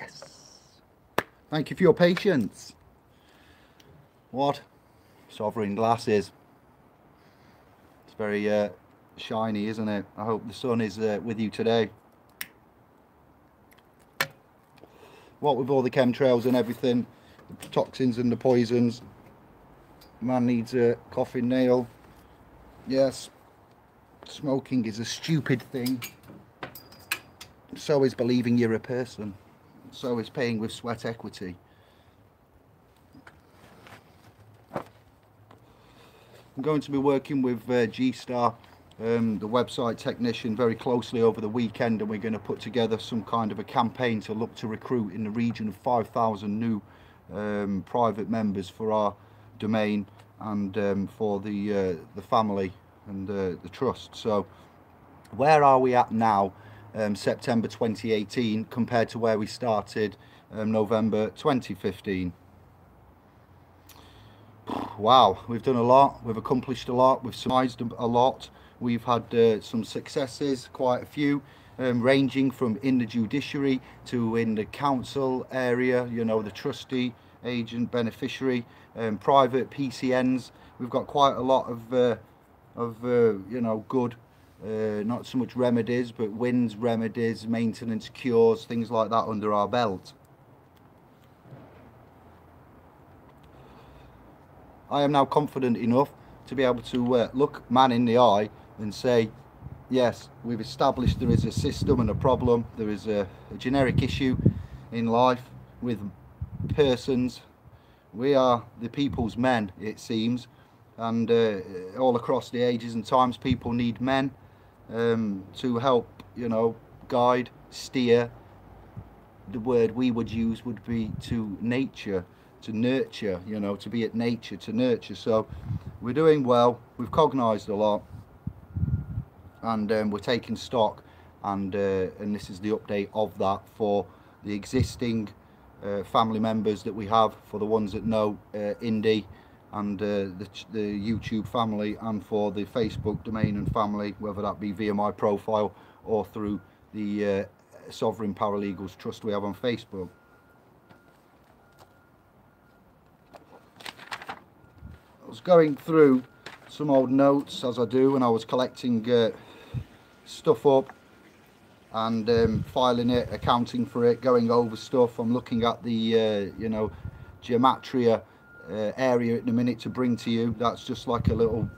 Yes. Thank you for your patience. What? Sovereign glasses. It's very shiny, isn't it? I hope the sun is with you today. What with all the chemtrails and everything, the toxins and the poisons, man needs a coffin nail. Yes, smoking is a stupid thing. So is believing you're a person. So is paying with sweat equity. I'm going to be working with G-Star, the website technician, very closely over the weekend, and we're going to put together some kind of a campaign to look to recruit in the region of 5,000 new private members for our domain and for the family and the trust. So where are we at now, September 2018, compared to where we started November 2015? Wow, we've done a lot, we've accomplished a lot, we've surmised a lot, we've had some successes, quite a few, ranging from in the judiciary to in the council area, you know, the trustee, agent, beneficiary, private PCNs. We've got quite a lot of you know, good, not so much remedies, but wins, remedies, maintenance, cures, things like that under our belt. I am now confident enough to be able to look man in the eye and say, yes, we've established there is a system and a problem, there is a generic issue in life with persons. We are the people's men, it seems, and all across the ages and times people need men to help, you know, guide, steer. The word we would use would be to nature, to nurture, you know, to be at nature, to nurture. So we're doing well, we've cognised a lot, and we're taking stock, and this is the update of that for the existing family members that we have, for the ones that know Indy and the YouTube family, and for the Facebook domain and family, whether that be via my profile or through the Sovereign Paralegals Trust we have on Facebook. I was going through some old notes, as I do, and I was collecting stuff up and filing it, accounting for it, going over stuff. I'm looking at the you know, gematria area at the minute to bring to you. That's just like a little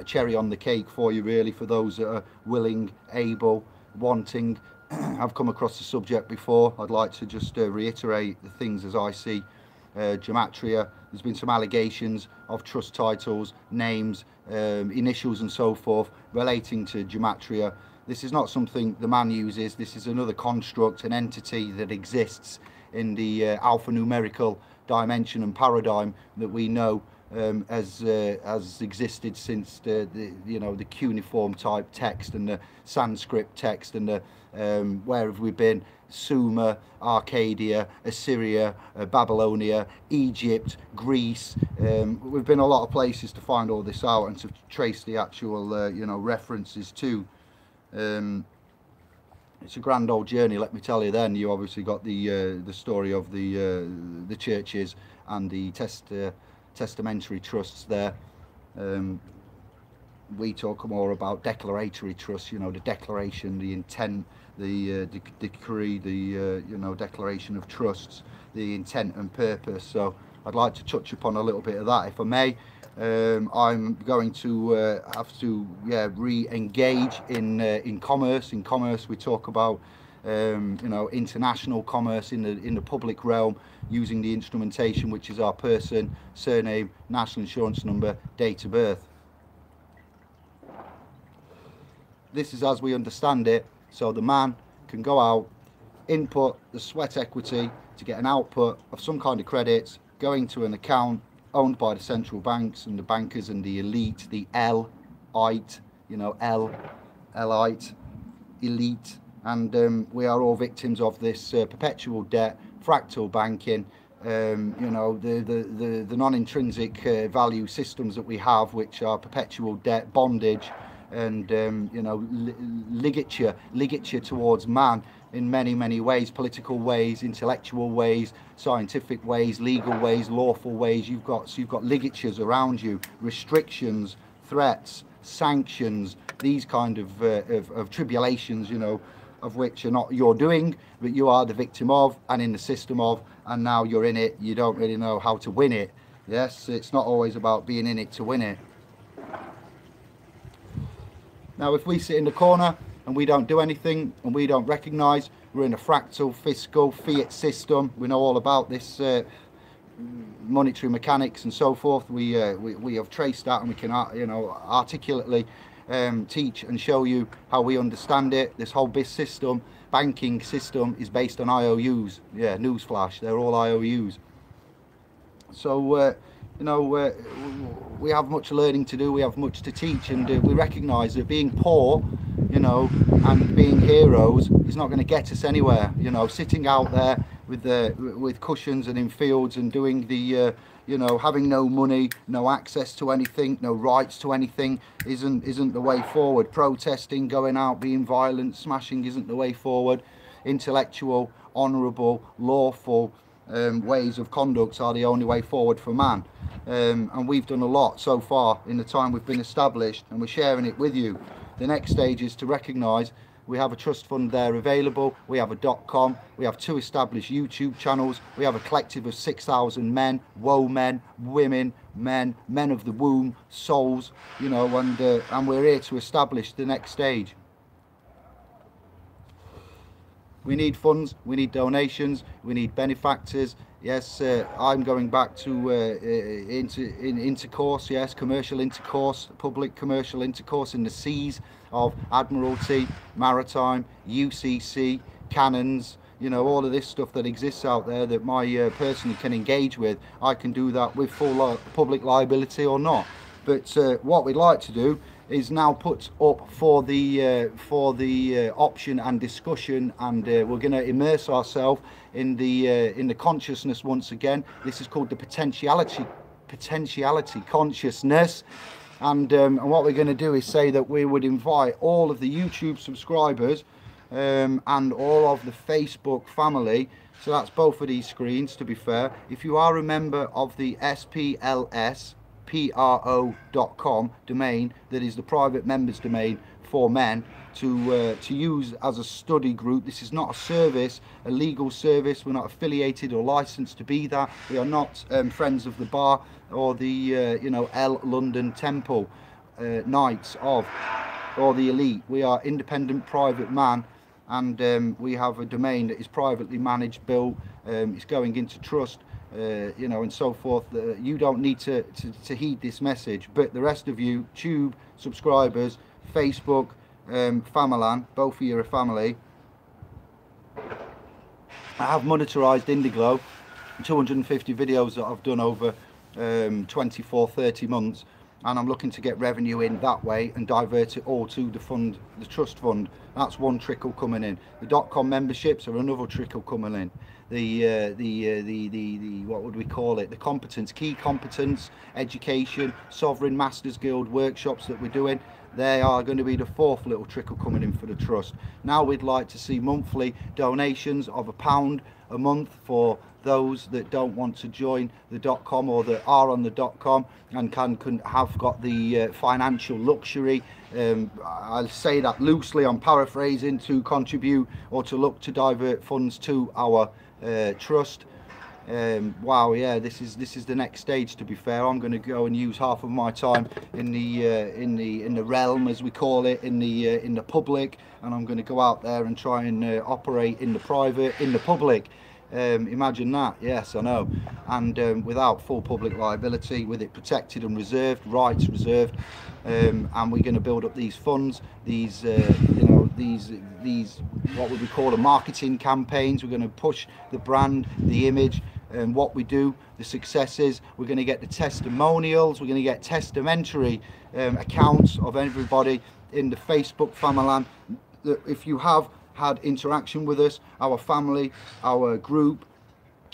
cherry on the cake for you, really, for those that are willing, able, wanting. I've come across the subject before. I'd like to just reiterate the things as I see gematria. There's been some allegations of trust titles, names, initials and so forth relating to gematria. This is not something the man uses. This is another construct, an entity that exists in the alphanumerical dimension and paradigm that we know has existed since the you know, the cuneiform type text and the Sanskrit text and the where have we been? Sumer, Arcadia, Assyria, Babylonia, Egypt, Greece. We've been a lot of places to find all this out and to trace the actual you know, references to. It's a grand old journey, let me tell you. Then you obviously got the story of the churches and the testamentary trusts there. We talk more about declaratory trusts, you know, the declaration, the intent, the decree, the you know, declaration of trusts, the intent and purpose. So I'd like to touch upon a little bit of that, if I may. I'm going to have to re-engage in commerce. In commerce, we talk about you know, international commerce in the public realm, using the instrumentation which is our person, surname, national insurance number, date of birth. This is as we understand it, so the man can go out, input the sweat equity to get an output of some kind of credits going to an account owned by the central banks and the bankers and the elite, the L-ite, you know, L-ite, elite, and we are all victims of this perpetual debt, fractal banking, you know, the non-intrinsic value systems that we have, which are perpetual debt, bondage, and you know, ligature towards man in many ways: political ways, intellectual ways, scientific ways, legal ways, lawful ways. You've got ligatures around you, restrictions, threats, sanctions, these kind of tribulations, you know, of which are not your doing, but you are the victim of and in the system of, and now you're in it. You don't really know how to win it. Yes, it's not always about being in it to win it. Now, if we sit in the corner and we don't do anything and we don't recognise we're in a fractal, fiscal, fiat system, we know all about this monetary mechanics and so forth. We have traced that, and we can, you know, articulately teach and show you how we understand it. This whole banking system is based on IOUs. Yeah, newsflash, they're all IOUs. So you know, we have much learning to do, we have much to teach, and we recognise that being poor, you know, and being heroes is not going to get us anywhere. You know, sitting out there with cushions and in fields and doing the you know, having no money, no access to anything, no rights to anything isn't the way forward. Protesting, going out, being violent, smashing isn't the way forward. Intellectual, honourable, lawful ways of conduct are the only way forward for man. And we've done a lot so far in the time we've been established, and we're sharing it with you. The next stage is to recognise we have a trust fund there available, we have a .com, we have 2 established YouTube channels, we have a collective of 6,000 men, women, women, men of the womb, souls, you know, and we're here to establish the next stage. We need funds, we need donations, we need benefactors. Yes, I'm going back to intercourse, yes, commercial intercourse, public commercial intercourse in the seas of Admiralty, Maritime, UCC, cannons, you know, all of this stuff that exists out there that my person can engage with. I can do that with full public liability or not. But what we'd like to do is now put up for the option and discussion, and we're going to immerse ourselves in the consciousness once again. This is called the potentiality consciousness, and what we're going to do is say that we would invite all of the YouTube subscribers and all of the Facebook family. So that's both of these screens, to be fair. If you are a member of the SPLS.pro.com domain, that is the private members domain for men, to use as a study group. This is not a service, a legal service. We're not affiliated or licensed to be that. We are not friends of the bar or the you know, London Temple Knights of, or the elite. We are independent private man, and we have a domain that is privately managed, built, it's going into trust, you know, and so forth. You don't need to heed this message, but the rest of you, Tube subscribers, Facebook, Famalan, both of you are a family. I have monetized Indigo, 250 videos that I've done over 24-30 months, and I'm looking to get revenue in that way and divert it all to the trust fund. That's one trickle coming in. The .com memberships are another trickle coming in. The what would we call it? The competence, key competence, education, Sovereign Masters Guild workshops that we're doing. They are going to be the 4th little trickle coming in for the trust. Now we'd like to see monthly donations of £1 a month for those that don't want to join the .com, or that are on the .com and have got the financial luxury, I'll say that loosely, I'm paraphrasing, to contribute or to look to divert funds to our trust. Wow, yeah, this is the next stage, to be fair. I'm going to go and use half of my time in the realm, as we call it, in the public, and I'm going to go out there and try and operate in the private, in the public. Imagine that. Yes, I know. And without full public liability, with it protected and reserved, rights reserved, and we're going to build up these funds, these you know, these what would we call marketing campaigns. We're going to push the brand, the image, and what we do, the successes. We're going to get the testimonials, we're going to get testamentary accounts of everybody in the Facebook family. If you have had interaction with us, our family, our group,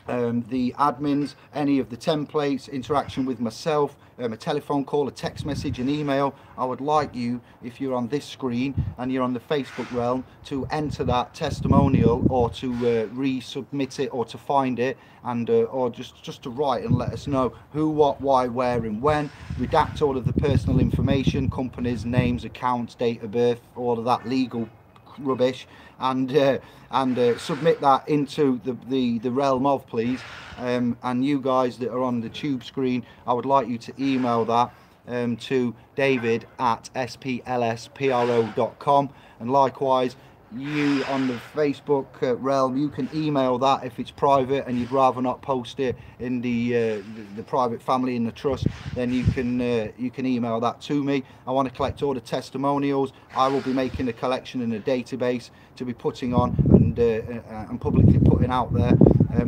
the admins, any of the templates, interaction with myself, a telephone call, a text message, an email. I would like you, if you're on this screen and you're on the Facebook realm, to enter that testimonial, or to resubmit it, or to find it, and or just to write and let us know who, what, why, where and when. Redact all of the personal information, companies, names, accounts, date of birth, all of that legal rubbish, and submit that into the realm of Pleas. And you guys that are on the tube screen, I would like you to email that to david@splspro.com, and likewise you on the Facebook realm, you can email that if it's private and you'd rather not post it in the private family in the trust. Then you can email that to me. I want to collect all the testimonials. I will be making a collection in a database to be putting on and publicly putting out there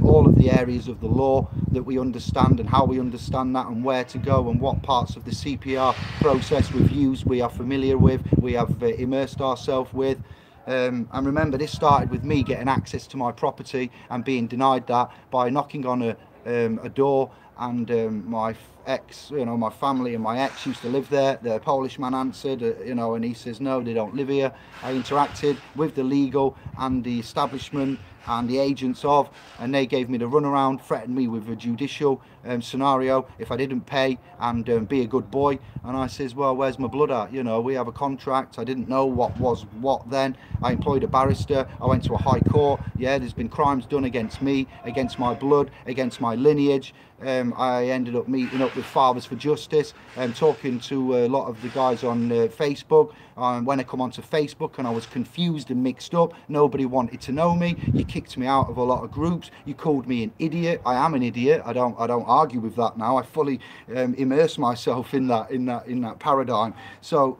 all of the areas of the law that we understand and how we understand that, and where to go, and what parts of the CPR process we've used, we are familiar with, we have immersed ourselves with. And remember, this started with me getting access to my property and being denied that by knocking on a door, and my ex, my family and my ex used to live there. The Polish man answered, and he says, no, they don't live here. I interacted with the legal and the establishment and the agents of, and they gave me the runaround, threatened me with a judicial scenario if I didn't pay and be a good boy. And I says, well, where's my blood at? We have a contract. I didn't know what was what then. I employed a barrister. I went to a high court. Yeah, there's been crimes done against me, against my blood, against my lineage. I ended up meeting up with Fathers for Justice and talking to a lot of the guys on Facebook. When I come onto Facebook, and I was confused and mixed up, nobody wanted to know me. You kicked me out of a lot of groups. You called me an idiot. I am an idiot. I don't argue with that now. I fully immerse myself in that paradigm. So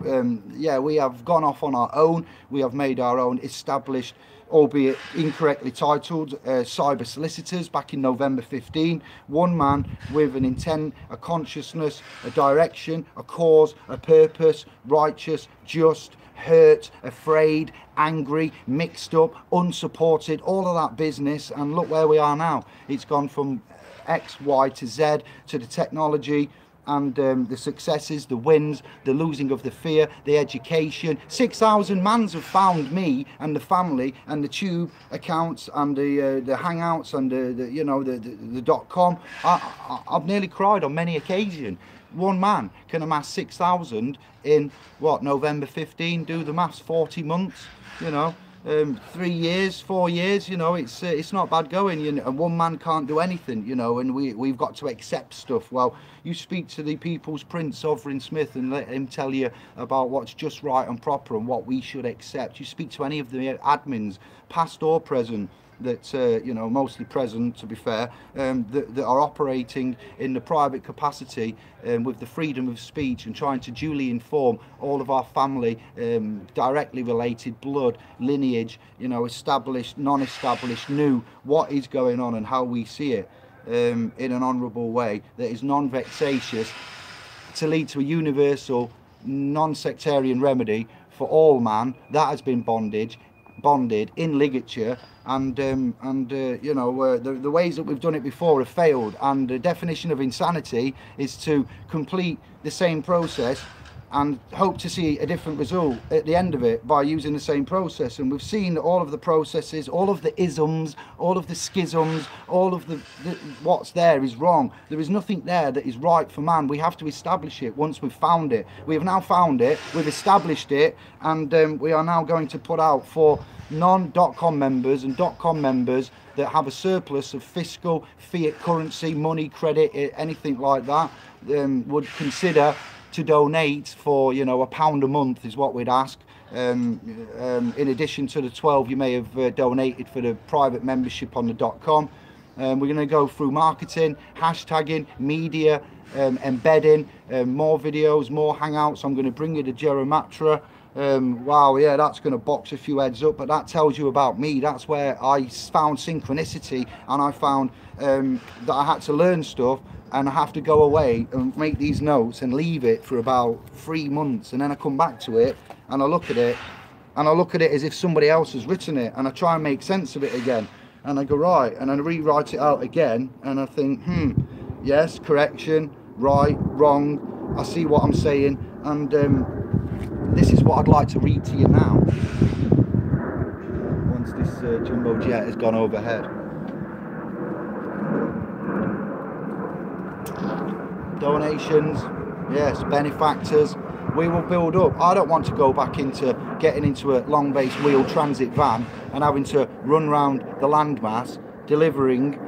yeah, we have gone off on our own. We have made our own established, albeit incorrectly titled, cyber solicitors back in November 15. One man with an intent, a consciousness, a direction, a cause, a purpose, righteous, just, hurt, afraid, angry, mixed up, unsupported, all of that business. And look where we are now. It's gone from X, Y to Z, to the technology and the successes, the wins, the losing of the fear, the education. 6,000 mans have found me and the family and the tube accounts and the hangouts and the .com. I've nearly cried on many occasions. One man can amass 6,000 in what, November 15? Do the maths, 40 months. 3 years, 4 years, it's not bad going, and one man can't do anything, and we've got to accept stuff. Well, you speak to the People's Prince, Sovereign Smith, and let him tell you about what's just right and proper and what we should accept. You speak to any of the admins, past or present, that mostly present, to be fair, that are operating in the private capacity with the freedom of speech and trying to duly inform all of our family, directly related blood, lineage, established, non-established, new, what is going on and how we see it in an honourable way that is non-vexatious, to lead to a universal non-sectarian remedy for all man that has been bonded in ligature, and the ways that we've done it before have failed. And the definition of insanity is to complete the same process and hope to see a different result at the end of it by using the same process. And we've seen all of the processes, all of the isms, all of the schisms, all of the what's there is wrong. There is nothing there that is right for man. We have to establish it once we've found it. We have now found it, we've established it, and we are now going to put out for non.com members and .com members that have a surplus of fiscal, fiat currency, money, credit, anything like that, would consider to donate for £1 a month is what we'd ask, in addition to the 12 you may have donated for the private membership on the .com. We're going to go through marketing, hashtagging, media, embedding, more videos, more hangouts. I'm going to bring you the Geramatra. Wow, yeah, that's going to box a few heads up, but that tells you about me. That's where I found synchronicity, and I found that I had to learn stuff, and I have to go away and make these notes and leave it for about 3 months, and then I come back to it and I look at it as if somebody else has written it, and I try and make sense of it again. and I go, right, and I rewrite it out again, and I think, yes, correction, right, wrong, I see what I'm saying, and this is what I'd like to read to you now, once this jumbo jet has gone overhead. Donations, yes, benefactors, we will build up. I don't want to go back into getting into a long base wheel transit van and having to run around the landmass delivering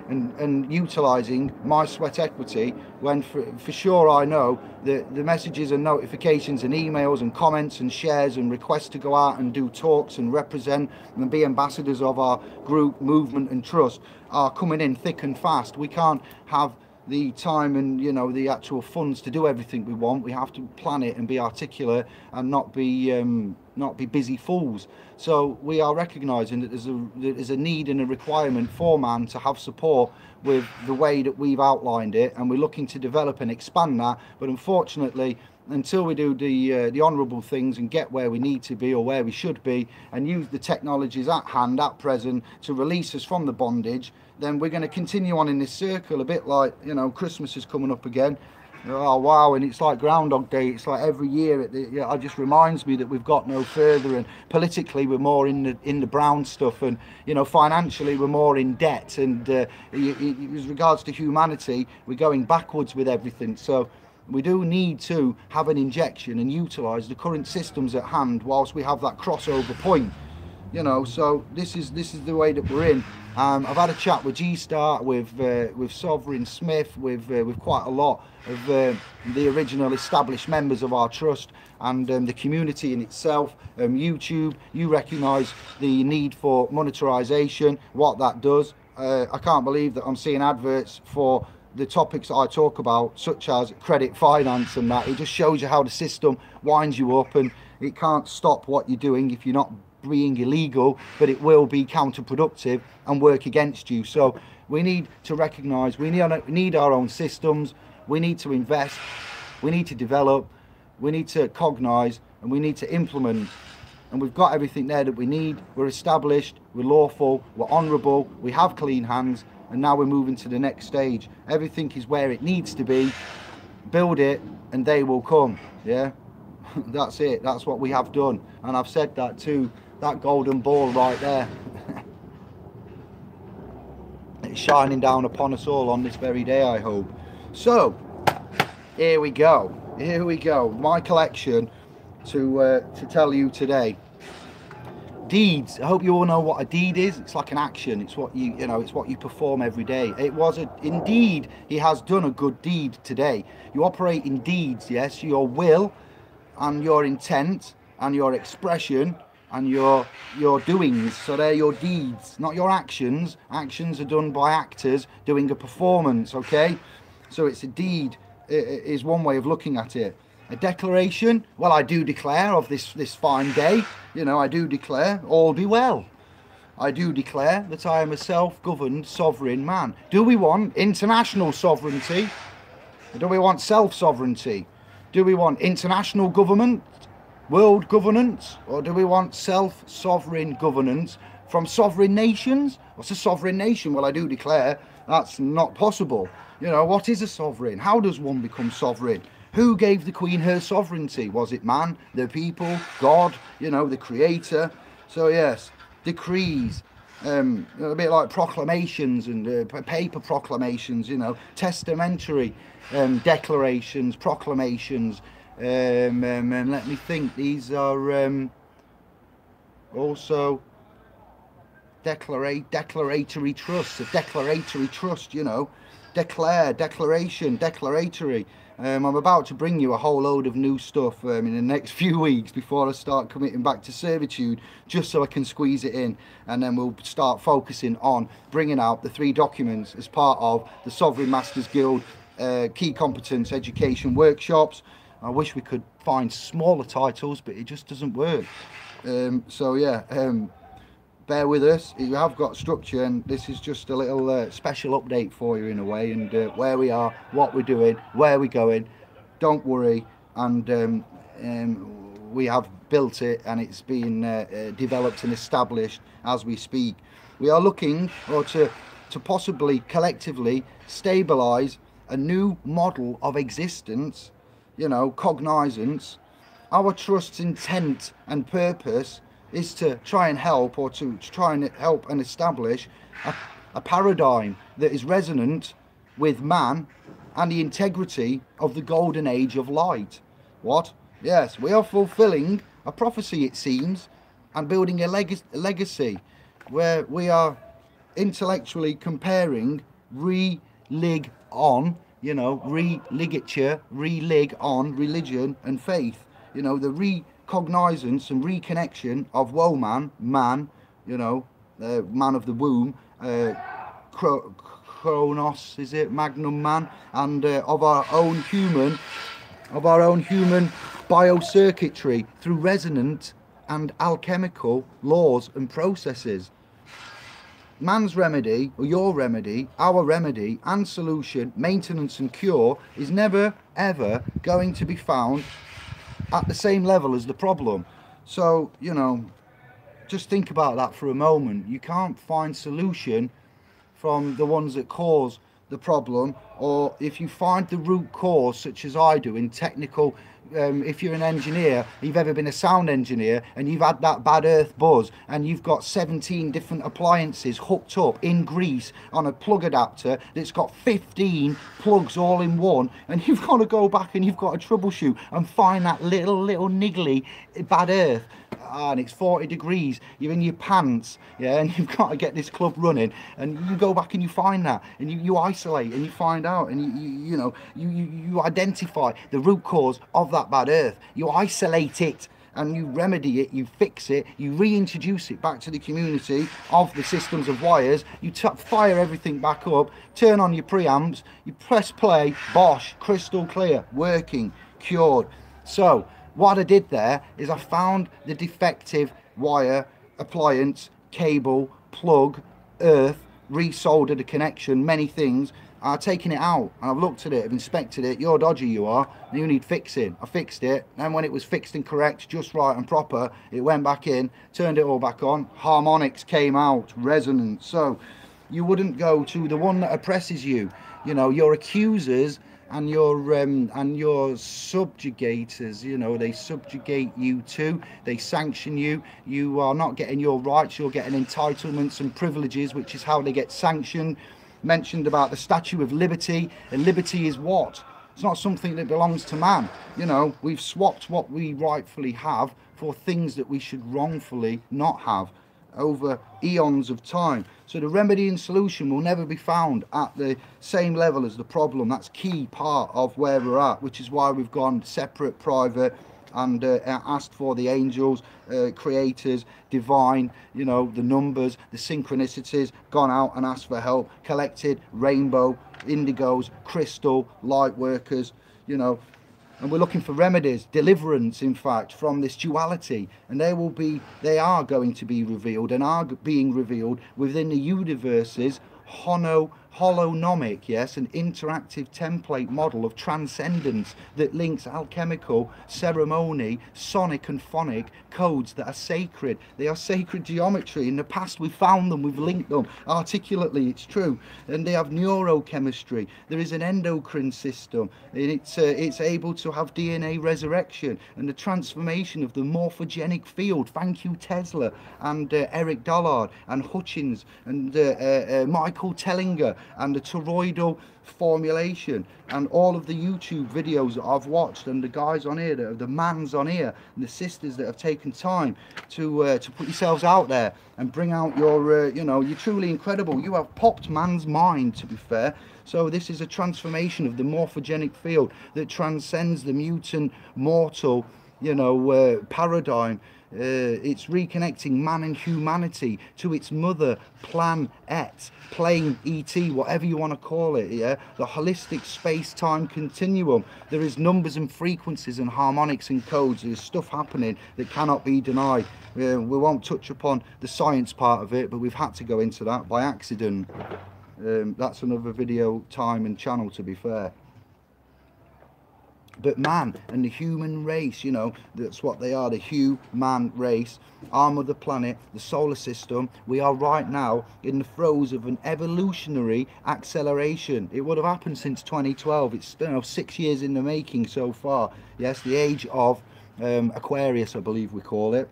and utilising my sweat equity, when for sure I know that the messages and notifications and emails and comments and shares and requests to go out and do talks and represent and be ambassadors of our group, movement and trust are coming in thick and fast. We can't have the time and, you know, the actual funds to do everything we want. We have to plan it and be articulate and not be busy fools. So we are recognising that there's a need and a requirement for man to have support with the way that we've outlined it, and we're looking to develop and expand that. But unfortunately, until we do the honourable things and get where we need to be or where we should be, and use the technologies at hand, at present, to release us from the bondage, then we're going to continue on in this circle, a bit like, you know, Christmas is coming up again. Oh wow, and it's like Groundhog Day. It's like every year it just reminds me that we've got no further, and politically we're more in the brown stuff, and, you know, financially we're more in debt, and as regards to humanity, we're going backwards with everything. So we do need to have an injection and utilise the current systems at hand whilst we have that crossover point, you know. So this is the way that we're in. I've had a chat with G-Star, with Sovereign Smith, with quite a lot of the original established members of our trust, and the community in itself. YouTube, you recognise the need for monetarisation, what that does. I can't believe that I'm seeing adverts for the topics that I talk about, such as credit finance and that. It just shows you how the system winds you up, and it can't stop what you're doing if you're not being illegal, but it will be counterproductive and work against you. So we need to recognise we need our own systems, we need to invest, we need to develop, we need to cognise, and we need to implement. And we've got everything there that we need. We're established, we're lawful, we're honourable, we have clean hands, and now we're moving to the next stage. Everything is where it needs to be. Build it and they will come. Yeah, that's it. That's what we have done, and I've said that too. That golden ball right there, it's shining down upon us all on this very day, I hope. So here we go, my collection to tell you today. Deeds. I hope you all know what a deed is. It's like an action. It's what you know, it's what you perform every day. It was indeed, he has done a good deed today. You operate in deeds, yes, your will and your intent and your expression and your doings. So they're your deeds, not your actions. Actions are done by actors doing a performance, okay? So it's a deed, is one way of looking at it. A declaration, well, I do declare of this fine day, you know, I do declare all be well. I do declare that I am a self-governed sovereign man. Do we want international sovereignty? Or do we want self-sovereignty? Do we want international government, world governance, or do we want self-sovereign governance from sovereign nations? What's a sovereign nation? Well, I do declare that's not possible. You know, what is a sovereign? How does one become sovereign? Who gave the Queen her sovereignty? Was it man, the people, God, you know, the creator? So yes, decrees, a bit like proclamations and paper proclamations, you know, testamentary declarations, proclamations, and let me think, these are also declaratory trusts, a declaratory trust, you know, declare, declaration, declaratory. I'm about to bring you a whole load of new stuff in the next few weeks before I start committing back to servitude, just so I can squeeze it in, and then we'll start focusing on bringing out the 3 documents as part of the Sovereign Masters Guild Key Competence Education Workshops. I wish we could find smaller titles, but it just doesn't work. So yeah, bear with us. You have got structure, and this is just a little special update for you in a way, and where we are, what we're doing, where we're going. Don't worry, and we have built it, and it's being developed and established as we speak. We are looking, or to possibly collectively stabilize a new model of existence, you know, cognizance. Our trust's intent and purpose is to try and help, or to try and help and establish a paradigm that is resonant with man and the integrity of the golden age of light. What? Yes, we are fulfilling a prophecy, it seems, and building a legacy where we are intellectually comparing re-lig on, you know, religature, re-lig on religion and faith. You know, the recognizance and reconnection of woe man, you know, man of the womb, Chronos, is it, Magnum man, and of our own human biocircuitry through resonant and alchemical laws and processes. Man's remedy, or your remedy, our remedy and solution, maintenance and cure is never ever going to be found at the same level as the problem. So, you know, just think about that for a moment. You can't find solution from the ones that cause the problem, or if you find the root cause, such as I do in technical, if you're an engineer, you've ever been a sound engineer, and you've had that bad earth buzz, and you've got 17 different appliances hooked up in Greece on a plug adapter that's got 15 plugs all in one, and you've got to go back and you've got to troubleshoot and find that little niggly bad earth. And it's 40 degrees, you're in your pants, yeah, and you've got to get this club running, and you go back and you find that, and you isolate and you find out, and you identify the root cause of that bad earth, you isolate it, and you remedy it, you fix it, you reintroduce it back to the community of the systems of wires, you fire everything back up, turn on your preamps, you press play, bosh, crystal clear, working, cured. So what I did there is I found the defective wire, appliance, cable, plug, earth, resoldered a connection, many things. I've taken it out and I've looked at it, I've inspected it. You're dodgy, you are, you need fixing. I fixed it, and when it was fixed and correct, just right and proper, it went back in, turned it all back on, harmonics came out, resonance. So you wouldn't go to the one that oppresses you, you know, your accusers and your subjugators, you know, they subjugate you too, they sanction you, you are not getting your rights, you're getting entitlements and privileges, which is how they get sanctioned. Mentioned about the Statue of Liberty, and liberty is what? It's not something that belongs to man. You know, we've swapped what we rightfully have for things that we should wrongfully not have over eons of time. So the remedy and solution will never be found at the same level as the problem. That's key part of where we're at, which is why we've gone separate, private, and asked for the angels, creators, divine, you know, the numbers, the synchronicities, gone out and asked for help, collected rainbow, indigos, crystal, light workers, you know, and we're looking for remedies, deliverance, in fact, from this duality, and they are going to be revealed and are being revealed within the universe's holonomic, yes, an interactive template model of transcendence that links alchemical, ceremony, sonic and phonic codes that are sacred. They are sacred geometry. In the past we found them, we've linked them articulately, it's true, and they have neurochemistry. There is an endocrine system, and it's able to have DNA resurrection and the transformation of the morphogenic field. Thank you, Tesla, and Eric Dollard and Hutchins and Michael Tellinger, and the toroidal formulation, and all of the YouTube videos that I've watched, and the guys on here, the mans on here, and the sisters that have taken time to put yourselves out there and bring out your, you know, you're truly incredible. You have popped man's mind, to be fair. So this is a transformation of the morphogenic field that transcends the mutant, mortal, you know, paradigm. It's reconnecting man and humanity to its mother planet, plane, ET, whatever you want to call it, yeah, the holistic space-time continuum. There is numbers and frequencies and harmonics and codes. There's stuff happening that cannot be denied. We won't touch upon the science part of it, but we've had to go into that by accident. That's another video time and channel, to be fair. But man and the human race, you know, that's what they are, the human race, our mother planet, the solar system, we are right now in the throes of an evolutionary acceleration. It would have happened since 2012. It's, you know, 6 years in the making so far. Yes, the age of Aquarius, I believe we call it.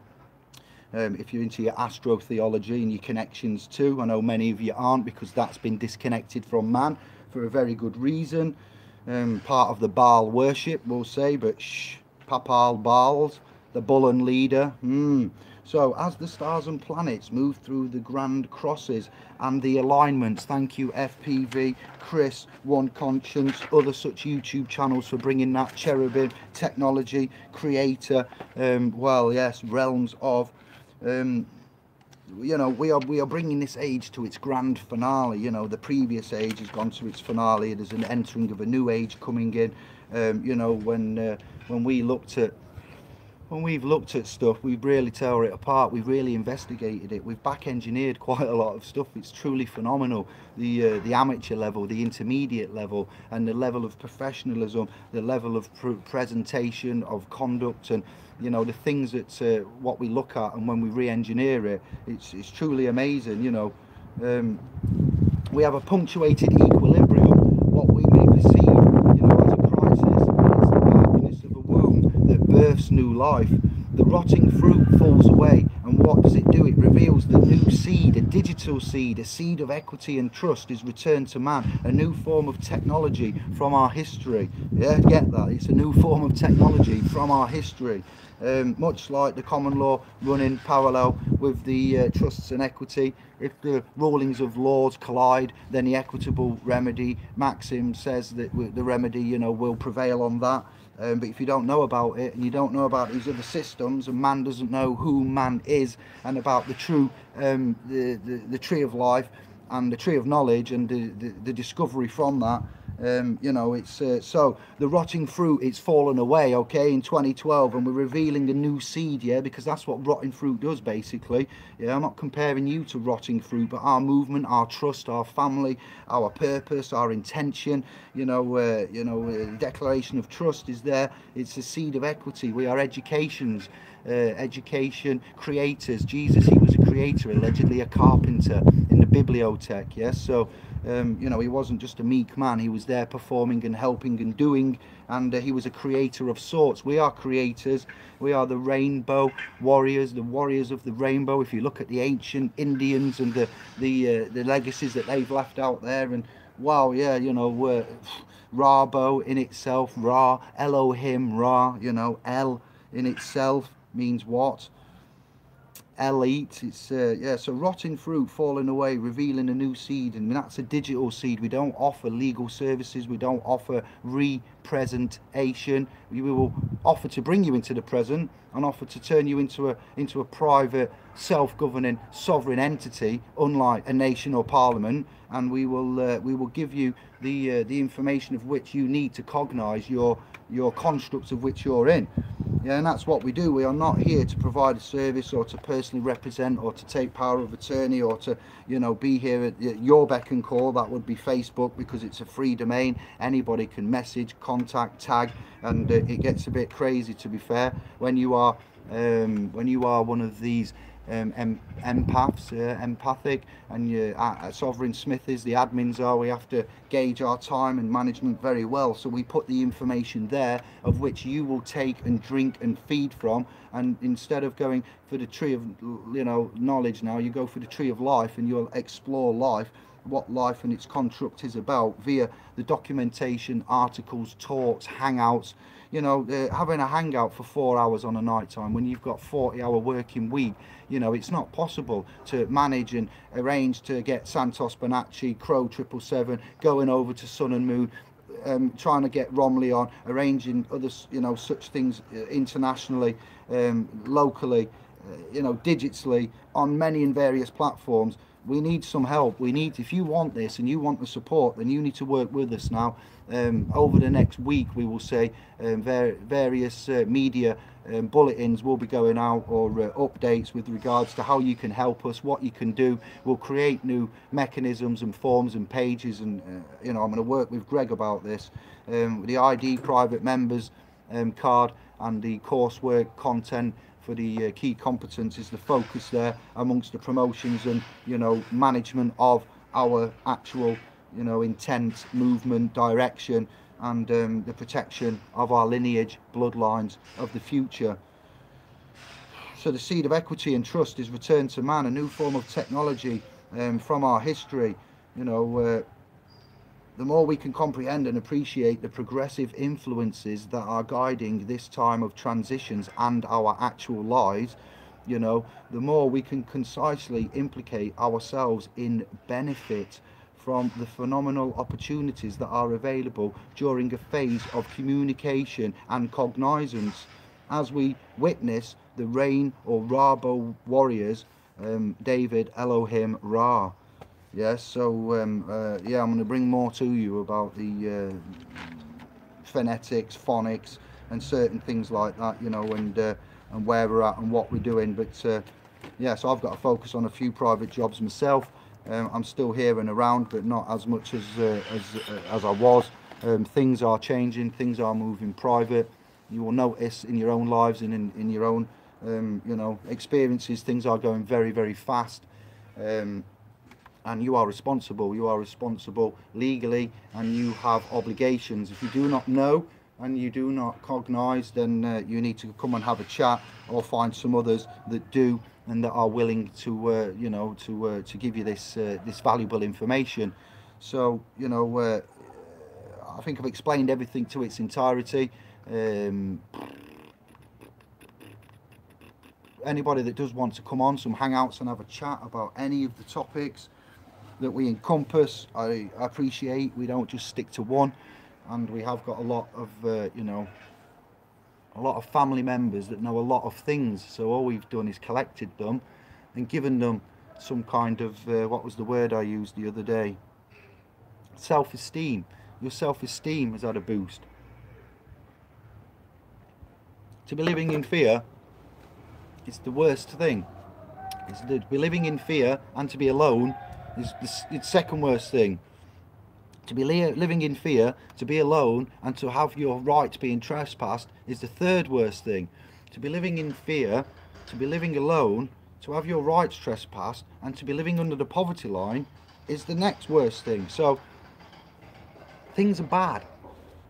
If you're into your astrotheology and your connections too, I know many of you aren't, because that's been disconnected from man for a very good reason. Part of the Baal worship, we'll say, but shh, papal Baals, the bull and leader. So as the stars and planets move through the grand crosses and the alignments, thank you FPV, Chris, One Conscience, other such YouTube channels for bringing that cherubim technology, creator, well, yes, realms of, you know, we are bringing this age to its grand finale. You know, the previous age has gone to its finale. There's an entering of a new age coming in. You know, when we've looked at stuff, we've really tore it apart. We've really investigated it. We've back engineered quite a lot of stuff. It's truly phenomenal. The amateur level, the intermediate level, and the level of professionalism, the level of presentation, of conduct, and you know, the things that what we look at, and when we re-engineer it, it's truly amazing. You know, we have a punctuated equilibrium. What we may perceive, you know, as a crisis, it's the darkness of a womb that births new life. The rotting fruit falls away, and what does it do? It reveals the new seed, a digital seed, a seed of equity and trust is returned to man, a new form of technology from our history. Yeah, get that? It's a new form of technology from our history. Much like the common law running parallel with the trusts and equity. If the rulings of laws collide, then the equitable remedy maxim says that the remedy, you know, will prevail on that. But if you don't know about it, and you don't know about these other systems, and man doesn't know who man is, and about the true the tree of life and the tree of knowledge, and the discovery from that, you know, it's so the rotting fruit, it's fallen away, okay, in 2012, and we're revealing a new seed, yeah, because that's what rotting fruit does, basically. Yeah, I'm not comparing you to rotting fruit, but our movement, our trust, our family, our purpose, our intention, you know, the declaration of trust is there. It's a seed of equity. We are education creators. Jesus, he was a creator, allegedly a carpenter in the bibliothèque. Yes, so you know, he wasn't just a meek man. He was there performing and helping and doing, and he was a creator of sorts. We are creators. We are the rainbow warriors, the warriors of the rainbow. If you look at the ancient Indians and the legacies that they've left out there, and wow, yeah, you know, Rabo in itself, Ra, Elohim, Ra, you know, El in itself means what? Elite. It's yeah, so rotting fruit falling away, revealing a new seed, and that's a digital seed. We don't offer legal services, we don't offer representation. We will offer to bring you into the present and offer to turn you into a private, self-governing, sovereign entity, unlike a nation or parliament, and we will give you the information of which you need to cognize your constructs of which you're in. Yeah, and that's what we do. We are not here to provide a service or to personally represent or to take power of attorney or to, you know, be here at your beck and call. That would be Facebook, because it's a free domain. Anybody can message, contact, tag, and it gets a bit crazy, to be fair, when you are one of these empaths, empathic, and your sovereign smithies, the admins are. We have to gauge our time and management very well, so we put the information there of which you will take and drink and feed from, and instead of going for the tree of, you know, knowledge, now you go for the tree of life, and you'll explore life, what life and its construct is about, via the documentation, articles, talks, hangouts. You know, having a hangout for 4 hours on a night time when you've got 40-hour working week, you know, it's not possible to manage and arrange to get Santos Bonacci, Crow 777, going over to Sun and Moon, trying to get Romley on, arranging other, you know, such things internationally, locally, you know, digitally, on many and various platforms. we need some help. We need, if you want this and you want the support, then you need to work with us now. Over the next week, we will say various media bulletins will be going out, or updates with regards to how you can help us, what you can do. We'll create new mechanisms and forms and pages, and you know, I'm going to work with Greg about this. The ID private members card and the coursework content for the key competencies, the focus there amongst the promotions and, you know, management of our actual, you know, intent, movement, direction, and the protection of our lineage, bloodlines of the future. So the seed of equity and trust is returned to man, a new form of technology from our history. You know, the more we can comprehend and appreciate the progressive influences that are guiding this time of transitions and our actual lives, you know, the more we can concisely implicate ourselves in benefit from the phenomenal opportunities that are available during a phase of communication and cognizance, as we witness the reign or Rabo warriors, David, Elohim, Ra. Yes, so yeah, I'm going to bring more to you about the phonetics, phonics, and certain things like that, you know, and where we're at and what we're doing. But yeah, so I've got to focus on a few private jobs myself. I'm still here and around, but not as much as I was. Things are changing, things are moving private. You will notice in your own lives and in your own you know, experiences, things are going very, very fast. And you are responsible legally, and you have obligations. If you do not know and you do not cognize, then you need to come and have a chat, or find some others that do and that are willing to you know, to give you this this valuable information. So, you know, I think I've explained everything to its entirety. Anybody that does want to come on some hangouts and have a chat about any of the topics that we encompass, I appreciate. We don't just stick to one, and we have got a lot of you know, a lot of family members that know a lot of things. So all we've done is collected them and given them some kind of what was the word I used the other day? Self-esteem. Your self-esteem has had a boost. To be living in fear, it's the worst thing. It's to be living in fear and to be alone is the second worst thing. To be living in fear, to be alone, and to have your rights being trespassed is the third worst thing. To be living in fear, to be living alone, to have your rights trespassed, and to be living under the poverty line is the next worst thing. So things are bad.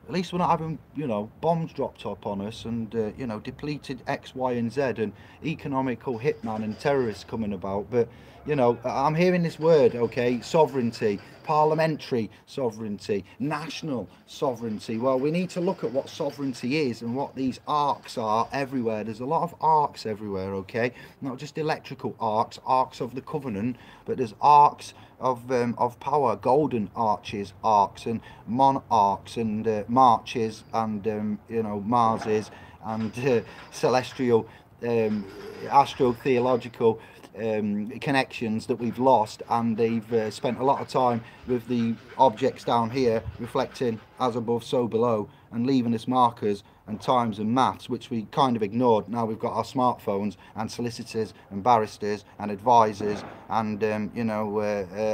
At least we're not having, you know, bombs dropped up on us, and you know, depleted X, Y, and Z, and economical hitman and terrorists coming about. But you know, I'm hearing this word, okay, sovereignty, parliamentary sovereignty, national sovereignty. Well, we need to look at what sovereignty is and what these arcs are everywhere. There's a lot of arcs everywhere, okay, not just electrical arcs, arcs of the covenant, but there's arcs of power, golden arches, arcs, and monarchs, and marches, and you know, Marses, and celestial, astro-theological connections that we've lost, and they've spent a lot of time with the objects down here reflecting as above so below, and leaving us markers and times and maths, which we kind of ignored. Now we've got our smartphones and solicitors and barristers and advisors and you know,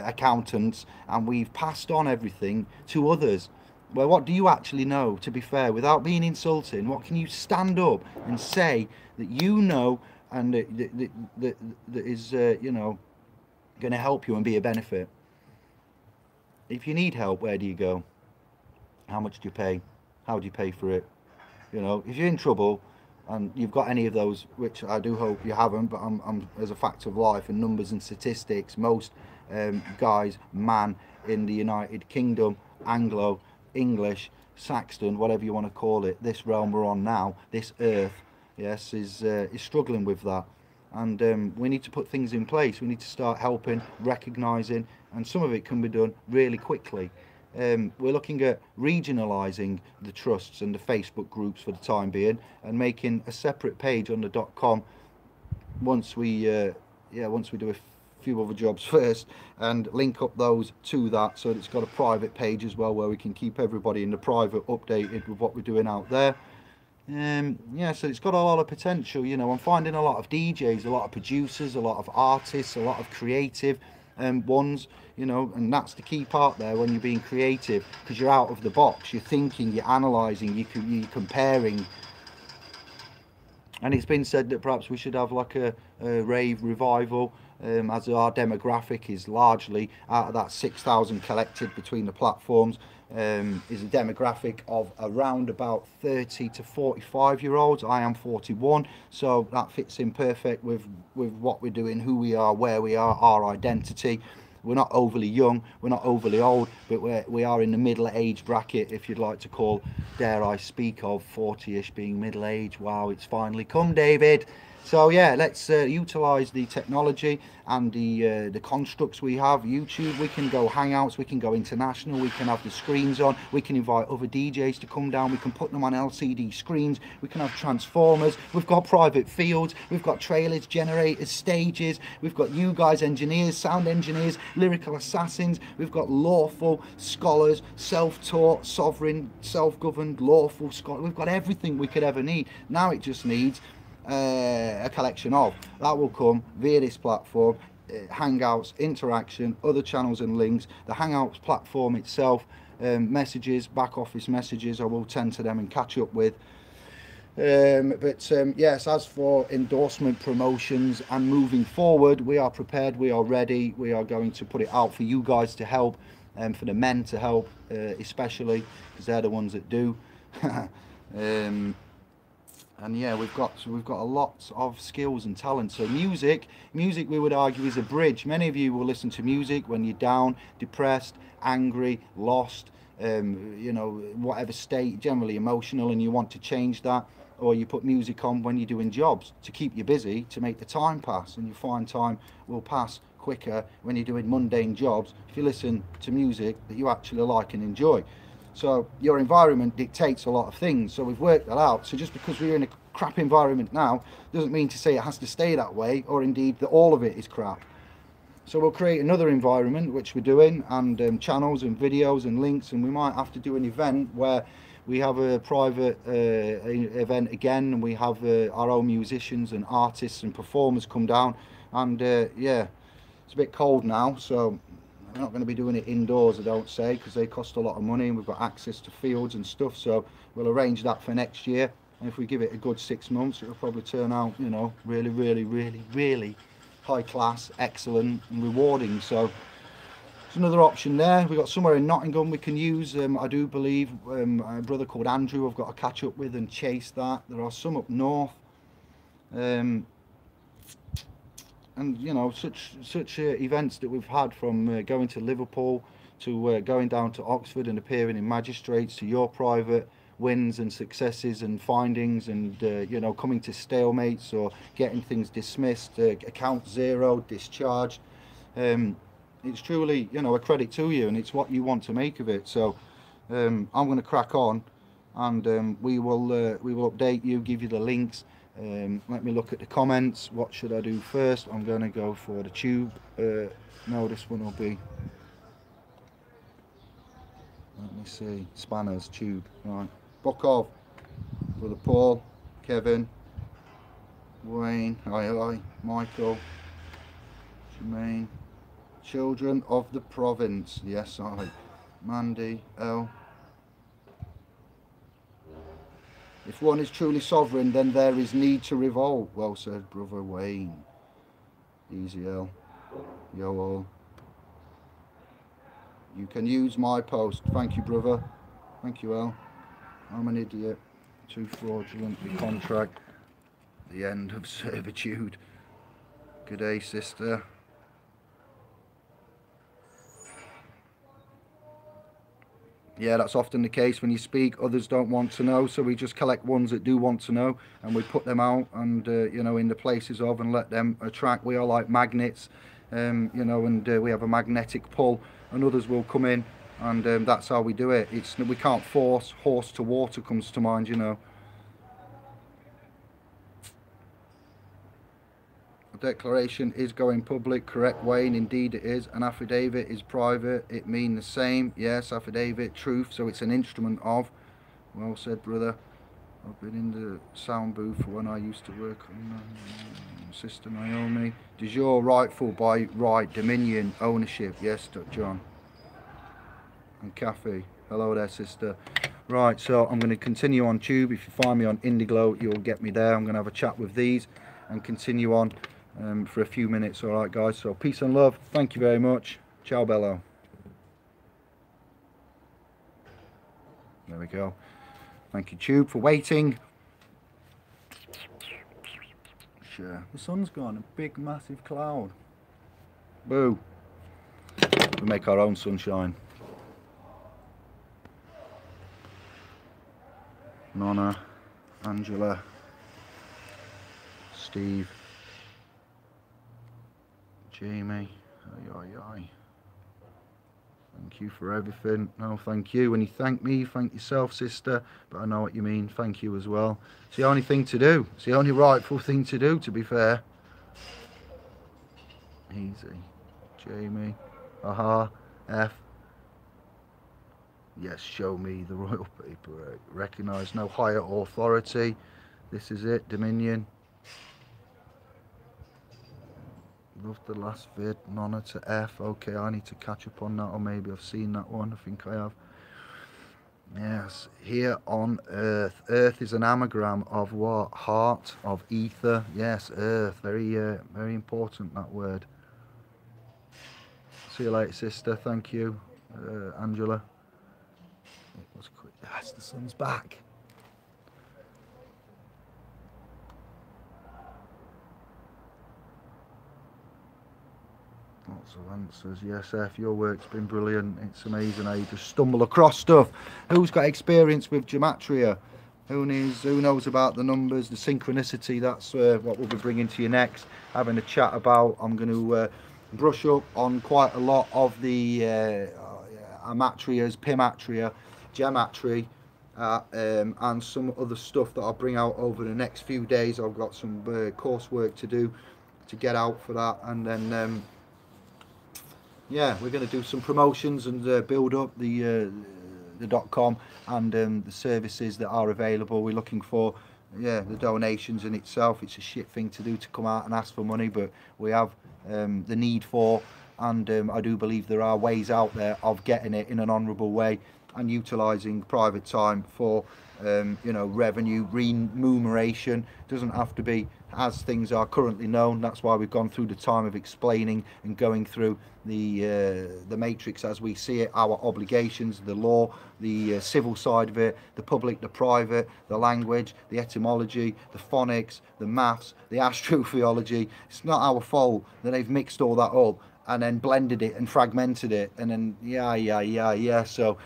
accountants, and we've passed on everything to others. Well, what do you actually know, to be fair, without being insulting? What can you stand up and say that you know, and that is you know, going to help you and be a benefit? If you need help, where do you go? How much do you pay? How do you pay for it? You know, if you're in trouble and you've got any of those, which I do hope you haven't, but I'm as a fact of life and numbers and statistics, most guys, man in the United Kingdom, Anglo, English, Saxon, whatever you want to call it, this realm we're on now, this earth, yes, is struggling with that. And we need to put things in place. We need to start helping, recognising, and some of it can be done really quickly. We're looking at regionalising the trusts and the Facebook groups for the time being, and making a separate page on the .com once we yeah, once we do a few other jobs first, and link up those to that, so it's got a private page as well where we can keep everybody in the private updated with what we're doing out there. Yeah, so it's got a lot of potential. You know, I'm finding a lot of DJs, a lot of producers, a lot of artists, a lot of creative ones, you know, and that's the key part there when you're being creative, because you're out of the box, you're thinking, you're analysing, you're comparing. And it's been said that perhaps we should have like a rave revival, as our demographic is largely out of that 6,000 collected between the platforms, is a demographic of around about 30 to 45-year-olds. I am 41, so that fits in perfect with what we're doing, who we are, where we are, our identity. We're not overly young, we're not overly old, but we are in the middle age bracket, if you'd like to call, dare I speak of, 40-ish being middle age. Wow, it's finally come, David. So yeah, let's utilise the technology and the constructs we have. YouTube, we can go hangouts, we can go international, we can have the screens on, we can invite other DJs to come down, we can put them on LCD screens, we can have transformers, we've got private fields, we've got trailers, generators, stages, we've got you guys, engineers, sound engineers, lyrical assassins, we've got lawful scholars, self-taught, sovereign, self-governed, lawful scholars. We've got everything we could ever need. Now it just needs a collection of that will come via this platform, hangouts, interaction, other channels and links. The hangouts platform itself, messages, back office messages, I will tend to them and catch up with. Yes, as for endorsement, promotions and moving forward, we are prepared, we are ready, we are going to put it out for you guys to help, and for the men to help, especially because they're the ones that do. And yeah, we've got a lot of skills and talent. So music we would argue is a bridge. Many of you will listen to music when you're down, depressed, angry, lost, you know, whatever state, generally emotional, and you want to change that. Or you put music on when you're doing jobs to keep you busy, to make the time pass, and you find time will pass quicker when you're doing mundane jobs if you listen to music that you actually like and enjoy. So your environment dictates a lot of things, so we've worked that out. So just because we're in a crap environment now doesn't mean to say it has to stay that way, or indeed that all of it is crap. So we'll create another environment, which we're doing, and channels and videos and links, and we might have to do an event where we have a private event again, and we have our own musicians and artists and performers come down. And yeah, it's a bit cold now, so we're not going to be doing it indoors, I don't say, because they cost a lot of money and we've got access to fields and stuff. So we'll arrange that for next year, and if we give it a good 6 months, it'll probably turn out, you know, really, really, really, really high class, excellent and rewarding. So there's another option there. We've got somewhere in Nottingham we can use. I do believe a brother called Andrew I've got to catch up with and chase that. There are some up north. And you know, such events that we've had, from going to Liverpool to going down to Oxford and appearing in magistrates, to your private wins and successes and findings, and you know, coming to stalemates or getting things dismissed, account zero, discharged. It's truly, you know, a credit to you, and it's what you want to make of it. So I'm going to crack on, and we will update you, give you the links. Let me look at the comments. What should I do first? I'm going to go for the tube. No, this one will be, let me see, spanners, tube. Right, book off. Brother Paul, Kevin, Wayne, hi, Michael, Jermaine, children of the province, yes, I, Mandy, L. If one is truly sovereign, then there is need to revolt. Well said, brother Wayne. Easy L. Yo all. You can use my post. Thank you, brother. Thank you, L. I'm an idiot. Too fraudulent. The contract. The end of servitude. Good day, sister. Yeah, that's often the case when you speak. Others don't want to know, so we just collect ones that do want to know, and we put them out, and you know, in the places of, and let them attract. We are like magnets, you know, and we have a magnetic pull, and others will come in, and that's how we do it. We can't force. Horse to water comes to mind, you know. I declaration is going public. Correct, Wayne. Indeed it is. An affidavit is private. It mean the same. Yes, affidavit, truth. So it's an instrument of. Well said, brother. I've been in the sound booth when I used to work on Sister Naomi. De jure, rightful, by right, dominion, ownership. Yes, John. And Kathy. Hello there, sister. Right, so I'm going to continue on Tube. If you find me on Indiglo, you'll get me there. I'm going to have a chat with these and continue on for a few minutes. All right, guys. So peace and love. Thank you very much. Ciao, bello. There we go. Thank you, Tube, for waiting. Sure. The sun's gone, a big, massive cloud. Boo. We make our own sunshine. Nonna, Angela, Steve, Jamie. Aye, aye, aye. Thank you for everything. No, thank you. When you thank me, you thank yourself, sister. But I know what you mean. Thank you as well. It's the only thing to do. It's the only rightful thing to do, to be fair. Easy. Jamie. Aha. F. Yes, show me the royal paper. Recognise no higher authority. This is it. Dominion. Loved the last vid. Nonna to F. Okay, I need to catch up on that, or maybe I've seen that one. I think I have. Yes, here on Earth. Earth is an anagram of what? Heart, of ether. Yes, Earth. Very, very important, that word. See you later, sister. Thank you, Angela. It was quick. Yes, the sun's back. Lots of answers. Yes, F, your work's been brilliant. It's amazing how you just stumble across stuff. Who's got experience with gematria? Who knows about the numbers, the synchronicity? That's what we'll be bringing to you next. Having a chat about. I'm going to brush up on quite a lot of the amatrias, pimatria, gematria, and some other stuff that I'll bring out over the next few days. I've got some coursework to do to get out for that, and then yeah, we're going to do some promotions and build up the .com and the services that are available. We're looking for the donations in itself. It's a shit thing to do, to come out and ask for money, but we have the need for, and I do believe there are ways out there of getting it in an honourable way and utilising private time for you know, revenue remuneration. Doesn't have to be as things are currently known. That's why we've gone through the time of explaining and going through the matrix as we see it, our obligations, the law, the civil side of it, the public, the private, the language, the etymology, the phonics, the maths, the astrotheology. It's not our fault that they've mixed all that up and then blended it and fragmented it, and then yeah. So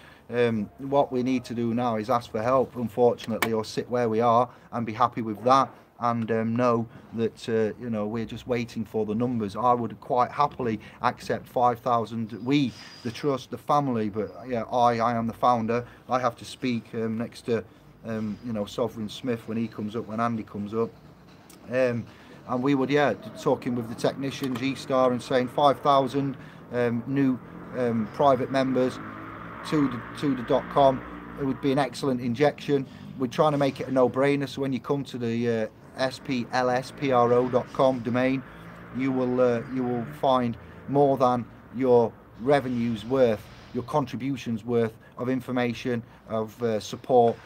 what we need to do now is ask for help, unfortunately, or sit where we are and be happy with that, and know that you know, we're just waiting for the numbers. I would quite happily accept 5,000. We, the trust, the family, but yeah, I am the founder. I have to speak next to you know, Sovereign Smith when he comes up, when Andy comes up, and we would, yeah, talking with the technicians, E-Star, and saying 5,000 new private members to the .com. It would be an excellent injection. We're trying to make it a no-brainer, so when you come to the splspro.com domain, you will find more than your revenues worth, your contributions worth of information, of support,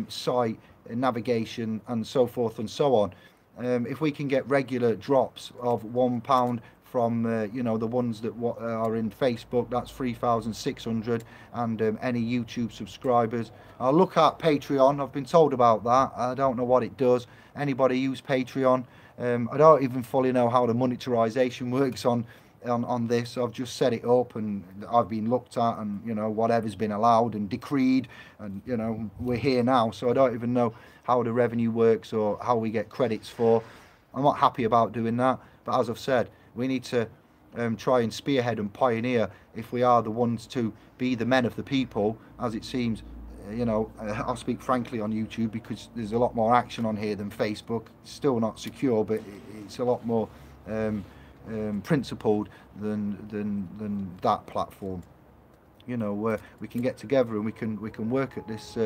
site navigation, and so forth and so on. If we can get regular drops of £1 from you know, the ones that are in Facebook, that's 3,600, and any YouTube subscribers. I'll look at Patreon. I've been told about that. I don't know what it does. Anybody use Patreon? I don't even fully know how the monetization works on this. I've just set it up, and I've been looked at, and you know, whatever's been allowed and decreed, and you know, we're here now, so I don't even know how the revenue works or how we get credits for. I'm not happy about doing that, but as I've said, we need to try and spearhead and pioneer if we are the ones to be the men of the people, as it seems. You know, I'll speak frankly on YouTube because there's a lot more action on here than Facebook. It's still not secure, but it's a lot more principled than that platform. You know, where we can get together and we can work at this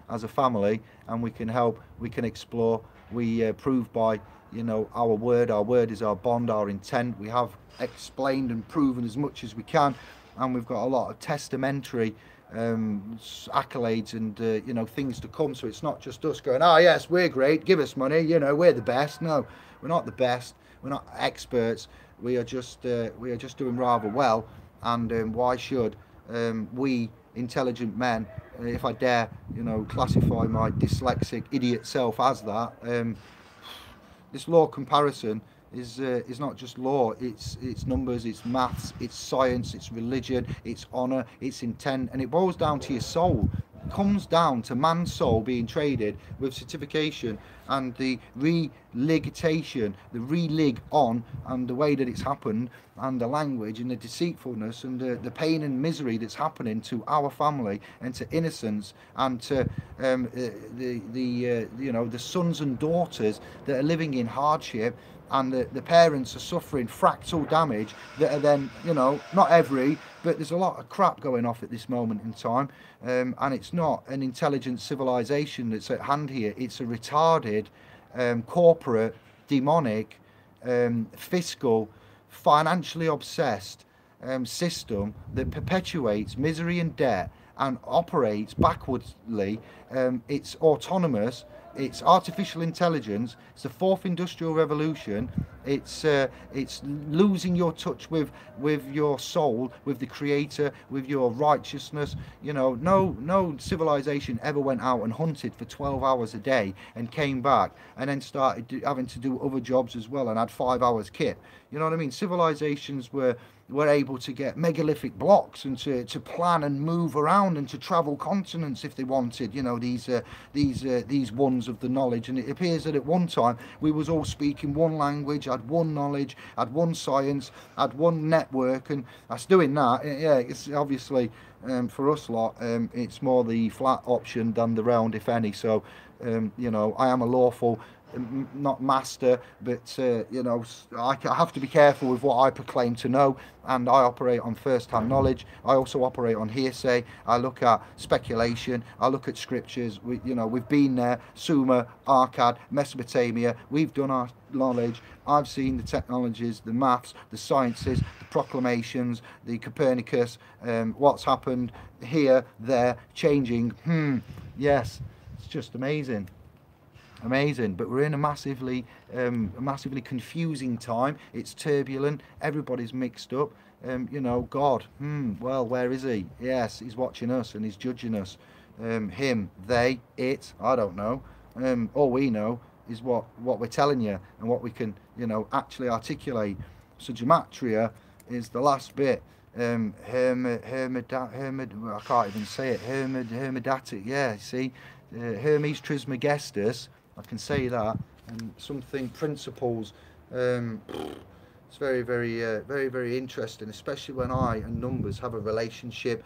as a family, and we can help, we can explore, we prove by, you know, our word is our bond, our intent. We have explained and proven as much as we can, and we've got a lot of testamentary accolades and you know, things to come. So it's not just us going, oh yes, we're great, give us money, you know, we're the best. No, we're not the best, we're not experts, we are just doing rather well. And why should we intelligent men, if I dare, you know, classify my dyslexic idiot self as that, this law comparison is not just law, it's numbers, it's maths, it's science, it's religion, it's honour, it's intent, and it boils down to your soul. It comes down to man's soul being traded with certification, and the religitation, the relig on, and the way that it's happened, and the language and the deceitfulness and the pain and misery that's happening to our family and to innocence, and to you know, the sons and daughters that are living in hardship, and the parents are suffering fractal damage that are then, you know, not every, but there's a lot of crap going off at this moment in time, and it's not an intelligent civilization that's at hand here. It's a retarded, corporate, demonic, fiscal, financially obsessed system that perpetuates misery and debt and operates backwardly. It's autonomous, it's artificial intelligence, it's the fourth industrial revolution, it's losing your touch with your soul, with the creator, with your righteousness. You know, no civilization ever went out and hunted for 12 hours a day and came back and then started having to do other jobs as well and had 5 hours kit. You know what I mean? Civilizations were able to get megalithic blocks and to plan and move around and to travel continents if they wanted, you know, these ones of the knowledge. And it appears that at one time we was all speaking one language, had one knowledge, had one science, had one network, and that's doing that. Yeah, it's obviously for us lot, it's more the flat option than the round, if any. So you know, I am a lawful, not master, but you know, I have to be careful with what I proclaim to know, and I operate on first-hand knowledge. I also operate on hearsay. I look at speculation, I look at scriptures. You know, we've been there, Sumer, Akkad, Mesopotamia, we've done our knowledge. I've seen the technologies, the maths, the sciences, the proclamations, the Copernicus, what's happened here, there, changing. Yes, it's just amazing. Amazing. But we're in a massively confusing time. It's turbulent, everybody's mixed up. You know, God, well, where is he? Yes, he's watching us and he's judging us. Him, they, it, I don't know. All we know is what we're telling you and what we can, you know, actually articulate. So gematria is the last bit. I can't even say it. Hermadatic, yeah, see, Hermes Trismegistus, I can say that, and something principles. It's very, very interesting, especially when I and numbers have a relationship.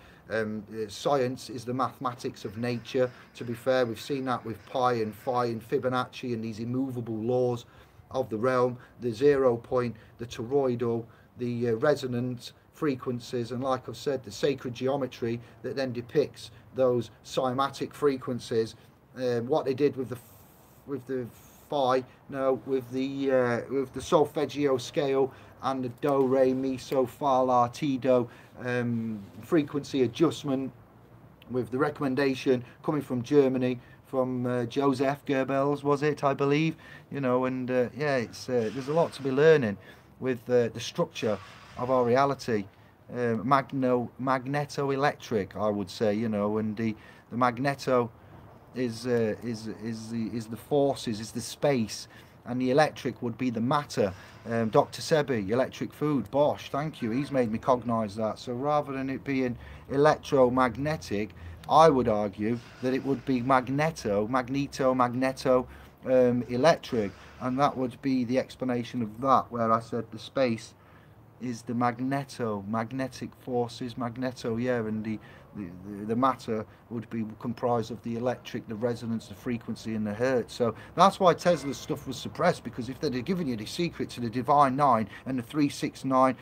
Science is the mathematics of nature. To be fair, we've seen that with pi and phi and Fibonacci and these immovable laws of the realm, the 0 point, the toroidal, the resonance frequencies, and like I've said, the sacred geometry that then depicts those cymatic frequencies. What they did with the phi, no, with the solfeggio scale and the do, re, mi, so, fa, la, ti, do frequency adjustment, with the recommendation coming from Germany, from Joseph Goebbels, was it, I believe, you know. And yeah, it's there's a lot to be learning with the structure of our reality. Magneto-electric, I would say, you know, and the magneto is the forces, is the space, and the electric would be the matter. Dr. Sebi, electric food, Bosch, thank you, he's made me cognise that. So rather than it being electromagnetic, I would argue that it would be magneto, electric, and that would be the explanation of that, where I said the space is the magnetic forces, magneto, yeah, and the the matter would be comprised of the electric, the resonance, the frequency, and the hertz. So that's why Tesla's stuff was suppressed, because if they'd have given you the secret to the Divine Nine and the 369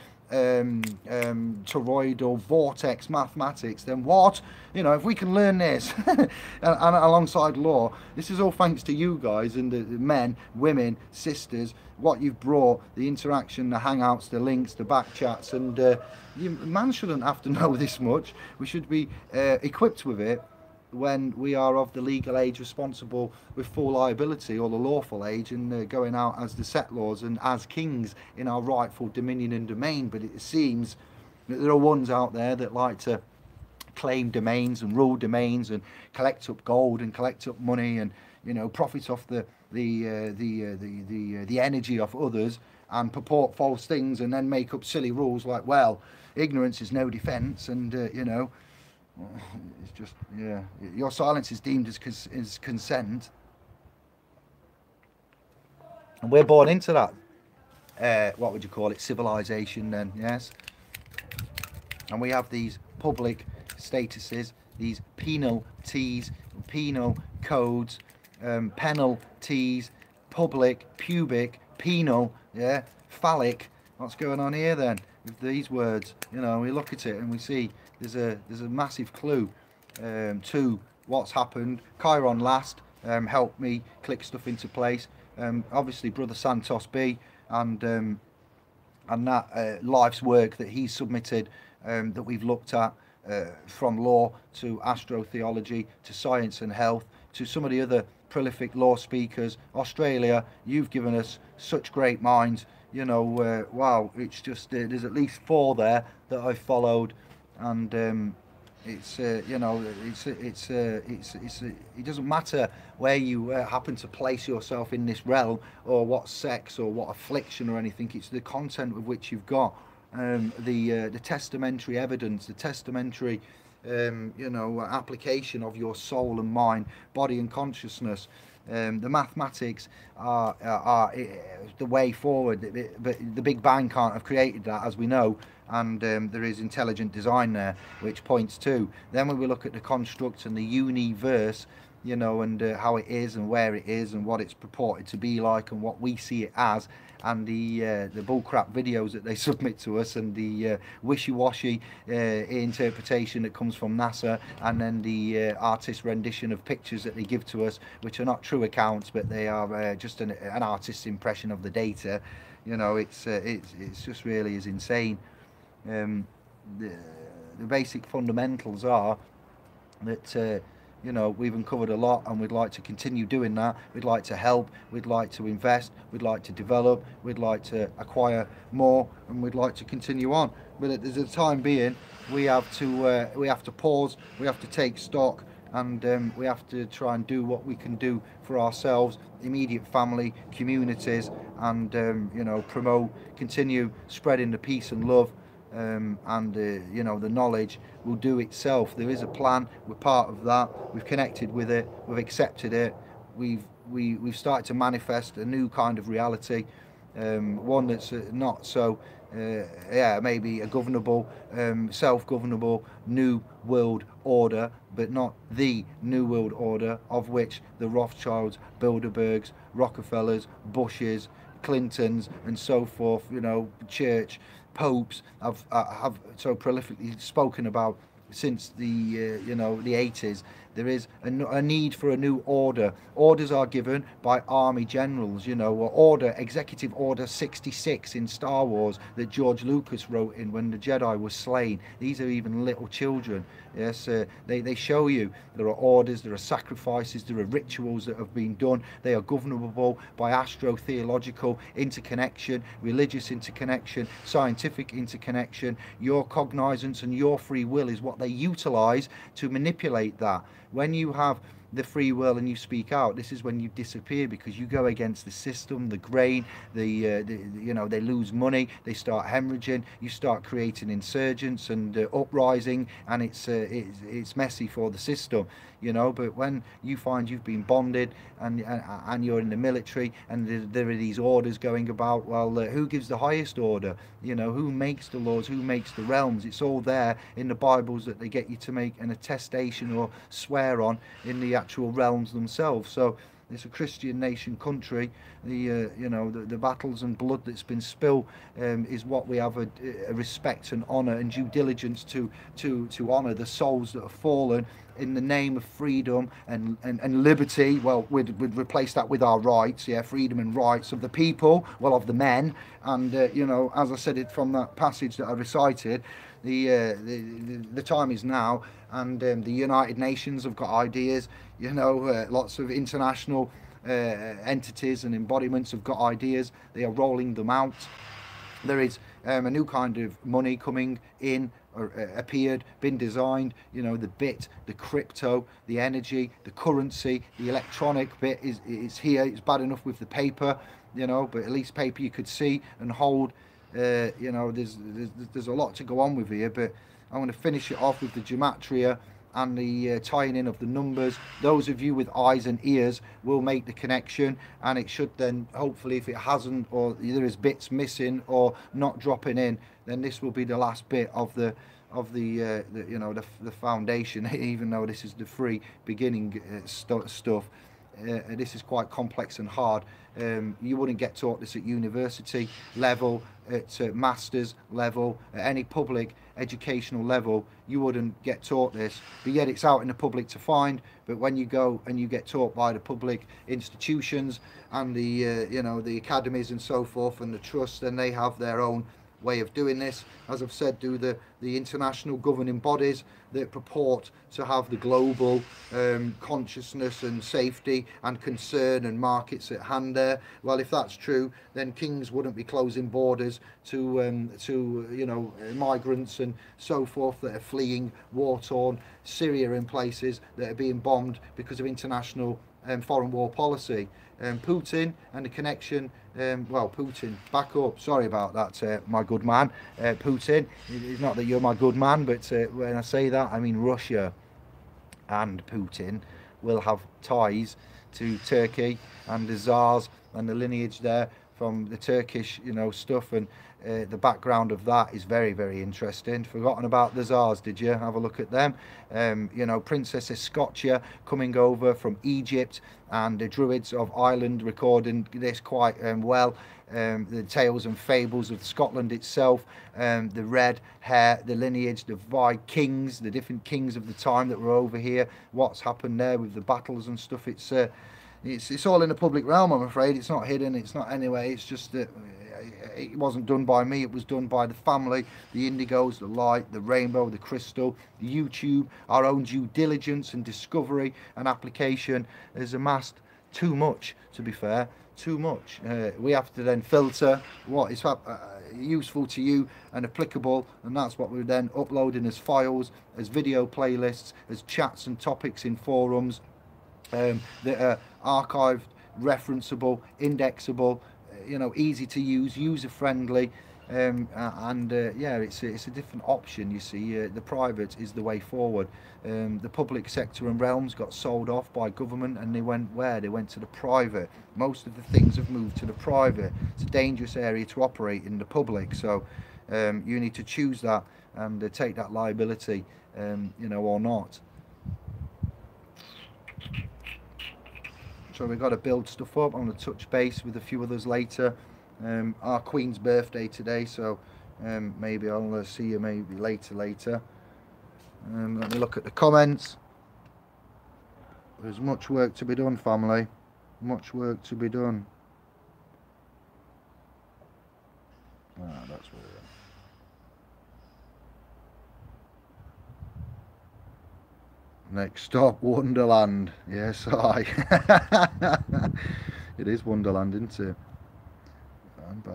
toroidal vortex mathematics, then what, you know, if we can learn this and alongside law, this is all thanks to you guys and the men, women, sisters, what you've brought, the interaction, the hangouts, the links, the back chats, and man shouldn't have to know this much. We should be equipped with it when we are of the legal age, responsible with full liability, or the lawful age, and going out as the settlors and as kings in our rightful dominion and domain. But it seems that there are ones out there that like to claim domains and rule domains and collect up gold and collect up money, and, you know, profit off the energy of others, and purport false things, and then make up silly rules like, well, ignorance is no defence, and you know, it's just, yeah, your silence is deemed as consent, and we're born into that. What would you call it? Civilization, then, yes. And we have these public statuses, these penalties, penal codes, penalties, public, pubic, penal, yeah, phallic. What's going on here then with these words? You know, we look at it and we see there's a massive clue to what's happened. Chiron last helped me click stuff into place. Obviously, Brother Santos B and that life's work that he submitted, that we've looked at, from law to astrotheology to science and health to some of the other prolific law speakers. Australia, you've given us such great minds. You know, wow, it's just there's at least 4 there that I followed, and it's you know, it doesn't matter where you happen to place yourself in this realm, or what sex or what affliction or anything. It's the content of which you've got, the testamentary evidence, the testamentary you know, application of your soul and mind, body and consciousness. The mathematics are the way forward, but the Big Bang can't have created that, as we know, and there is intelligent design there, which points to. Then when we look at the construct and the universe, you know, and how it is and where it is and what it's purported to be like and what we see it as, and the bullcrap videos that they submit to us, and the wishy-washy interpretation that comes from NASA, and then the artist rendition of pictures that they give to us, which are not true accounts, but they are just an artist's impression of the data. You know, it's just really is insane. The basic fundamentals are that you know, we've uncovered a lot, and we'd like to continue doing that. We'd like to help, we'd like to invest, we'd like to develop, we'd like to acquire more, and we'd like to continue on. But at the time being, we have to pause, we have to take stock, and we have to try and do what we can do for ourselves, immediate family, communities, and you know, promote, continue spreading the peace and love. And you know, the knowledge will do itself. There is a plan, we're part of that, we've connected with it, we've accepted it, we've started to manifest a new kind of reality, one that's not so yeah, maybe a governable, self-governable new world order, but not the new world order of which the Rothschilds, Bilderbergs, Rockefellers, Bushes, Clintons, and so forth, you know, church popes have so prolifically spoken about since the you know, the 80s. There is a need for a new order. Orders are given by army generals, you know, or Executive Order 66 in Star Wars that George Lucas wrote in when the Jedi was slain. These are even little children. Yes, they show you there are orders, there are sacrifices, there are rituals that have been done. They are governable by astro-theological interconnection, religious interconnection, scientific interconnection. Your cognizance and your free will is what they utilize to manipulate that. When you have the free will and you speak out, this is when you disappear, because you go against the system, the grain, you know, they lose money, they start hemorrhaging, you start creating insurgents and uprising, and it's messy for the system, you know. But when you find you've been bonded and you're in the military, and there are these orders going about, well, who gives the highest order? You know, who makes the laws, who makes the realms? It's all there in the Bibles that they get you to make an attestation or swear on in the actual realms themselves. So it's a Christian nation country. You know, the battles and blood that's been spilled is what we have a respect and honour and due diligence to honour the souls that have fallen in the name of freedom and liberty. Well, we'd replace that with our rights, yeah, freedom and rights of the people, well, of the men. And you know, as I said it from that passage that I recited, the time is now, and the United Nations have got ideas, you know, lots of international entities and embodiments have got ideas. They are rolling them out. There is a new kind of money coming in, or appeared, been designed, you know, the bit, the crypto, the energy, the currency, the electronic bit is here. It's bad enough with the paper, you know, but at least paper you could see and hold. You know, there's a lot to go on with here, but I'm going to finish it off with the gematria and the tying in of the numbers. Those of you with eyes and ears will make the connection, and it should then, hopefully, if it hasn't, or there is bits missing or not dropping in, then this will be the last bit of the you know, the foundation. Even though this is the free beginning stuff, this is quite complex and hard. You wouldn't get taught this at university level, at master's level, at any public educational level. You wouldn't get taught this, but yet it's out in the public to find. But when you go and you get taught by the public institutions and the you know, the academies and so forth, and the trusts, then they have their own way of doing this. As I've said, do the international governing bodies that purport to have the global consciousness and safety and concern and markets at hand there. Well, if that's true, then kings wouldn't be closing borders to you know, migrants and so forth that are fleeing war-torn Syria and places that are being bombed because of international foreign war policy. Putin and the connection, well, Putin, back up, sorry about that, my good man. Putin, it's not that you're my good man, but when I say that, I mean Russia and Putin will have ties to Turkey and the Tsars and the lineage there from the Turkish, you know, stuff, and the background of that is very, very interesting. Forgotten about the Tsars, did you? Have a look at them. You know, Princess Scotia coming over from Egypt, and the Druids of Ireland recording this quite well. The tales and fables of Scotland itself, the red hair, the lineage, the Vikings, the different kings of the time that were over here, what's happened there with the battles and stuff. It's all in the public realm, I'm afraid. It's not hidden, it's not anyway, it's just that it wasn't done by me, it was done by the family, the indigos, the light, the rainbow, the crystal, the YouTube. Our own due diligence and discovery and application has amassed too much, to be fair, too much. We have to then filter what is useful to you and applicable, and that's what we're then uploading as files, as video playlists, as chats and topics in forums that are archived, referenceable, indexable, you know, easy to use, user friendly, yeah, it's a different option. You see, the private is the way forward. The public sector and realms got sold off by government, and they went where? They went to the private. Most of the things have moved to the private. It's a dangerous area to operate in the public, so you need to choose that and take that liability, you know, or not. So we've got to build stuff up. I'm going to touch base with a few others later. Our Queen's birthday today, so maybe I'll see you maybe later. Let me look at the comments. There's much work to be done, family. Much work to be done. Ah, that's where we are. Next stop, Wonderland. Yes, I. It is Wonderland, isn't it?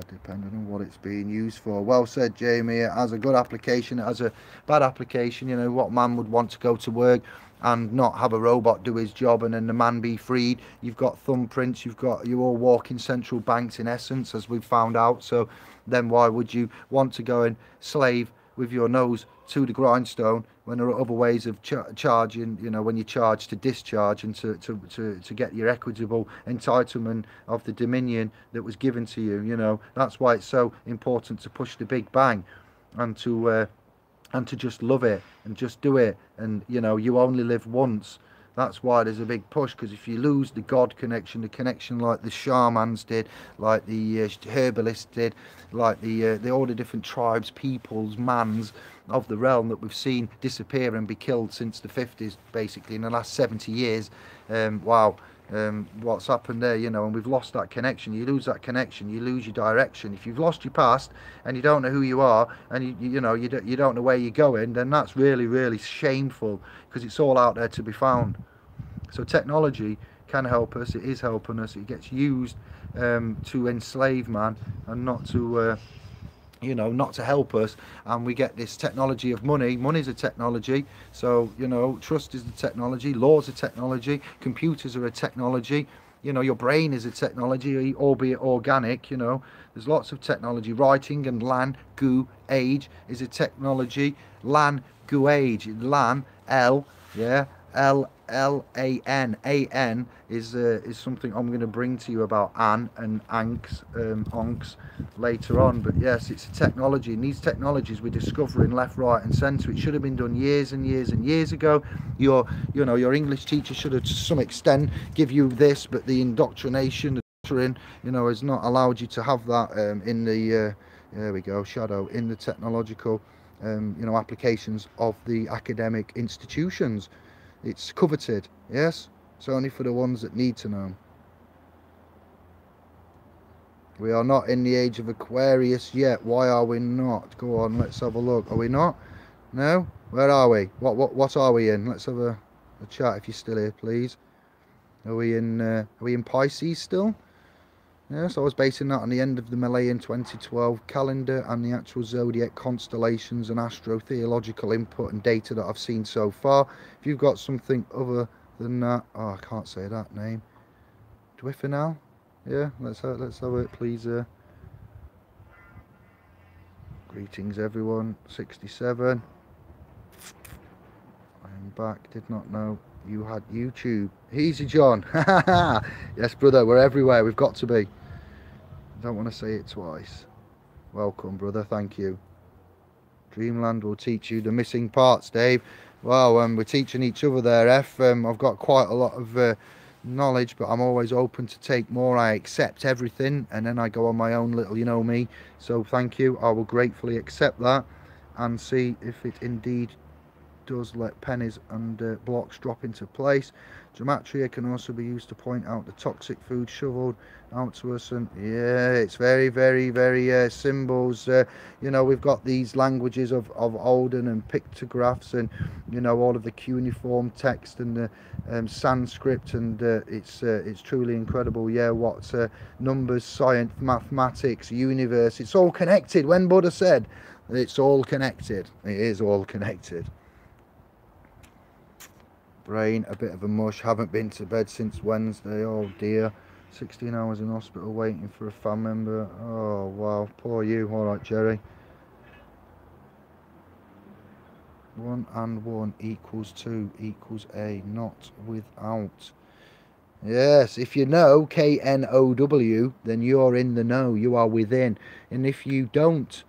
depending on what it's being used for. Well said, Jamie. It has a good application, it has a bad application. You know, what man would want to go to work and not have a robot do his job and then the man be freed? You've got thumbprints, you're all walking central banks in essence, as we've found out. So then why would you want to go and slave with your nose to the grindstone when there are other ways of charging, you know, when you charge to discharge and to get your equitable entitlement of the dominion that was given to you. You know, that's why it's so important to push the big bang and to just love it and just do it. And you know, you only live once. That's why there's a big push, because if you lose the God connection, the connection like the shamans did, like the herbalists did, like the all the different tribes, peoples, mans of the realm that we've seen disappear and be killed since the 50s, basically in the last 70 years. Wow. What's happened there, you know, and we've lost that connection. You lose that connection, you lose your direction. If you've lost your past and you don't know who you are, and you know you don't know where you're going, then that's really, really shameful, because it's all out there to be found. So technology can help us, it is helping us. It gets used to enslave man and not to you know, not to help us. And we get this technology of money. Money's a technology, so you know, trust is the technology, laws are technology, computers are a technology, you know, your brain is a technology, albeit organic. You know, there's lots of technology. Writing and LAN goo age is a technology. LAN goo age, LAN L, yeah, LAN is something I'm going to bring to you about An and Onks later on. But yes, it's a technology, and these technologies we're discovering left, right and centre. It should have been done years and years and years ago. Your English teacher should have to some extent give you this, but the indoctrination, the doctrine, you know, has not allowed you to have that in the there we go, shadow, in the technological you know, applications of the academic institutions. It's coveted, yes? It's only for the ones that need to know. We are not in the age of Aquarius yet. Why are we not? Go on, let's have a look. Are we not? No? Where are we? What are we in? Let's have a chat if you're still here, please. Are we in Pisces still? Yes, I was basing that on the end of the Malayan 2012 calendar and the actual zodiac constellations and astrotheological input and data that I've seen so far. If you've got something other than that, oh, I can't say that name. Dwiffinal? Yeah, let's have it, please. Greetings, everyone. 67. I'm back. Did not know you had YouTube. Easy, John. Yes, brother, we're everywhere. We've got to be. Don't want to say it twice. Welcome, brother. Thank you. Dreamland will teach you the missing parts, Dave. Well, we're teaching each other there, F. I've got quite a lot of knowledge, but I'm always open to take more. I accept everything, and then I go on my own little, you know me. So thank you. I will gratefully accept that and see if it indeed does let pennies and blocks drop into place. Gematria can also be used to point out the toxic food shoveled out to us, and yeah, it's very, very, very symbols. You know, we've got these languages of Olden and pictographs, and you know, all of the cuneiform text and the Sanskrit, and it's truly incredible. Yeah, what numbers, science, mathematics, universe, it's all connected. When Buddha said it's all connected, it is all connected. Brain a bit of a mush, haven't been to bed since Wednesday. Oh dear. 16 hours in hospital waiting for a family member. Oh wow, poor you. Alright, Jerry. 1 and 1 equals 2 equals A, not without. Yes, if you know KNOW, then you're in the know, you are within. And if you don't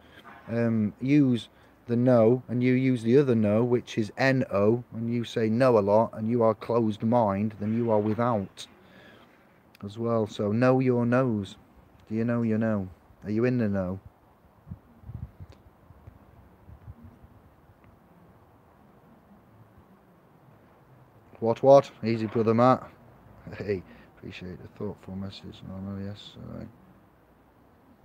use the no and you use the other no, which is NO, and you say no a lot and you are closed mind, then you are without as well. So know your knows. Do you know your know? Are you in the know? What? Easy, brother Matt. Hey, appreciate the thoughtful message. No, yes.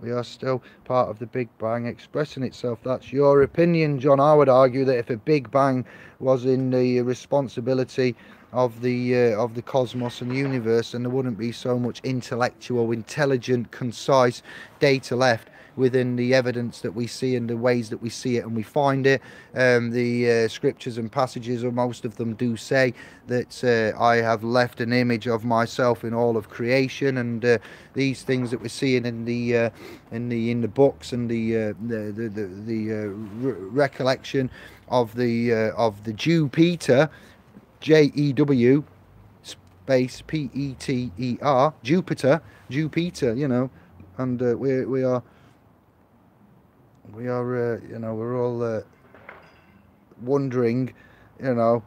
We are still part of the Big Bang expressing itself. That's your opinion, John. I would argue that if a Big Bang was in the responsibility of the cosmos and universe, then there wouldn't be so much intellectual, intelligent, concise data left within the evidence that we see and the ways that we see it and we find it. The scriptures and passages, or most of them, do say that I have left an image of myself in all of creation, and these things that we're seeing in the books and the recollection of the Jupiter, Jew space Peter, Jupiter, you know, and we are you know, we're all wondering, you know,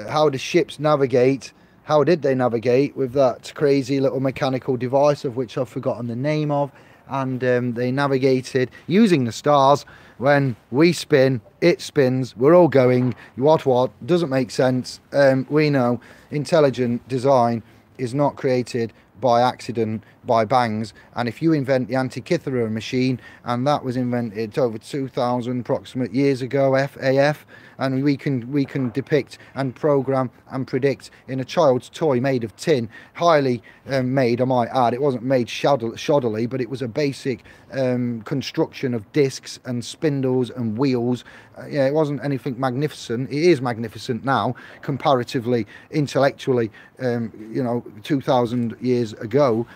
how the ships navigate. How did they navigate with that crazy little mechanical device of which I've forgotten the name of? And they navigated using the stars. When we spin, it spins. We're all going, what? Doesn't make sense. We know intelligent design is not created by accident, by bangs. And if you invent the Antikythera machine, and that was invented over 2,000 approximate years ago, FAF, and we can depict and program and predict in a child's toy made of tin, highly made, I might add. It wasn't made shoddily, but it was a basic construction of discs and spindles and wheels. Yeah, it wasn't anything magnificent. It is magnificent now, comparatively, intellectually, you know, 2,000 years ago,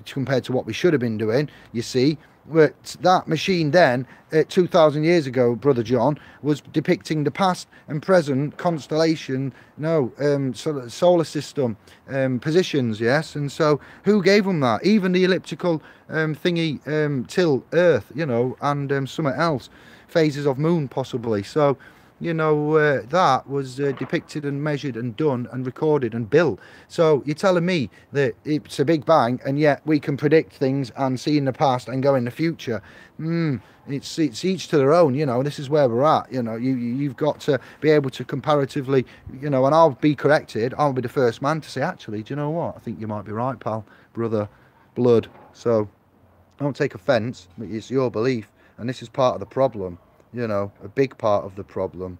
compared to what we should have been doing, you see. But that machine then, 2,000 years ago, Brother John, was depicting the past and present constellation, solar system positions, yes. And so who gave them that? Even the elliptical thingy till Earth, you know, and something else, phases of moon possibly. So, you know, that was depicted and measured and done and recorded and built. So you're telling me that it's a Big Bang, and yet we can predict things and see in the past and go in the future? It's each to their own, you know. This is where we're at, you know. You've got to be able to comparatively, you know, and I'll be corrected. I'll be the first man to say, actually, do you know what? I think you might be right, pal, brother, blood. So don't take offence, but it's your belief, and this is part of the problem. You know, a big part of the problem.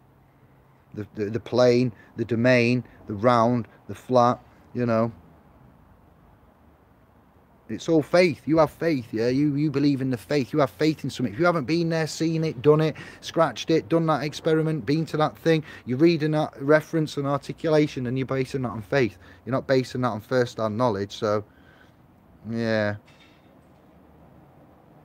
The plane, the domain, the round, the flat, you know. It's all faith. You have faith, yeah? You believe in the faith. You have faith in something. If you haven't been there, seen it, done it, scratched it, done that experiment, been to that thing, you're reading that reference and articulation, and you're basing that on faith. You're not basing that on first-hand knowledge, so, yeah.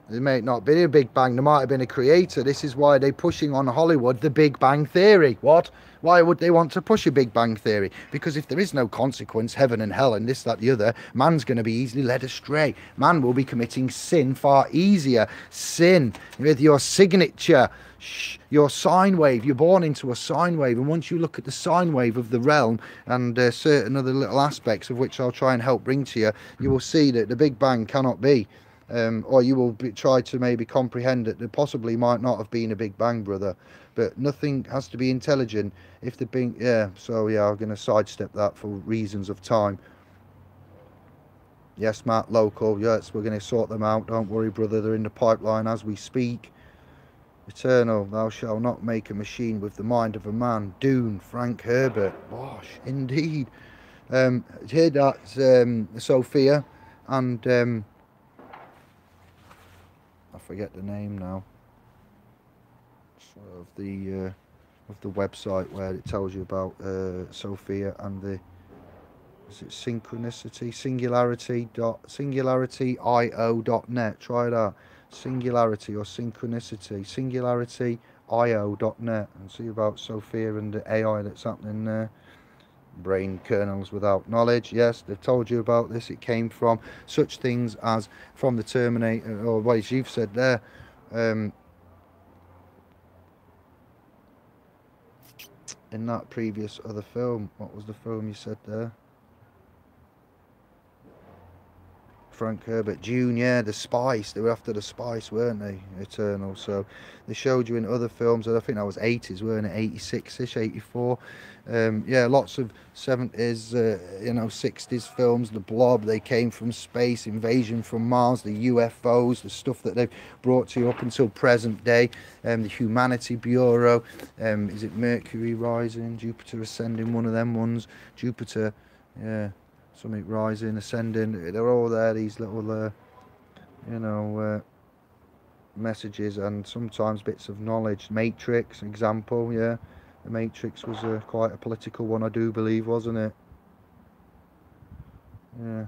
There may not be a Big Bang. There might have been a creator. This is why they're pushing on Hollywood the Big Bang Theory. What? Why would they want to push a Big Bang Theory? Because if there is no consequence, heaven and hell and this, that, the other, man's going to be easily led astray. Man will be committing sin far easier. Sin with your signature, your sine wave. You're born into a sine wave. And once you look at the sine wave of the realm and certain other little aspects of which I'll try and help bring to you, you will see that the Big Bang cannot be. Or you will try to maybe comprehend that there possibly might not have been a Big Bang, brother. But nothing has to be intelligent if the being, yeah. So yeah, I'm going to sidestep that for reasons of time. Yes, Matt, local. Yes, we're going to sort them out. Don't worry, brother. They're in the pipeline as we speak. Eternal, thou shalt not make a machine with the mind of a man. Dune, Frank Herbert. Gosh, indeed. Here that's Sophia and I forget the name now of the website where it tells you about Sophia and the, is it synchronicity, singularity.io.net. Try that, singularity or synchronicity, singularityio.net, and see about Sophia and the AI that's happening there. Brain kernels without knowledge. Yes, they've told you about this. It came from such things as from the Terminator, or what you've said there, in that previous other film. What was the film you said there? Frank Herbert Jr., the spice. They were after the spice, weren't they? Eternal. So they showed you in other films. I think that was 80s, weren't it? 86ish, 84. Yeah, lots of 70s, you know, 60s films. The Blob, they came from space. Invasion from Mars, the UFOs, the stuff that they've brought to you up until present day. The Humanity Bureau. Is it Mercury rising, Jupiter ascending? One of them ones. Jupiter, yeah. Something rising, ascending, they're all there, these little, you know, messages, and sometimes bits of knowledge. Matrix, example, yeah. The Matrix was quite a political one, I do believe, wasn't it? Yeah.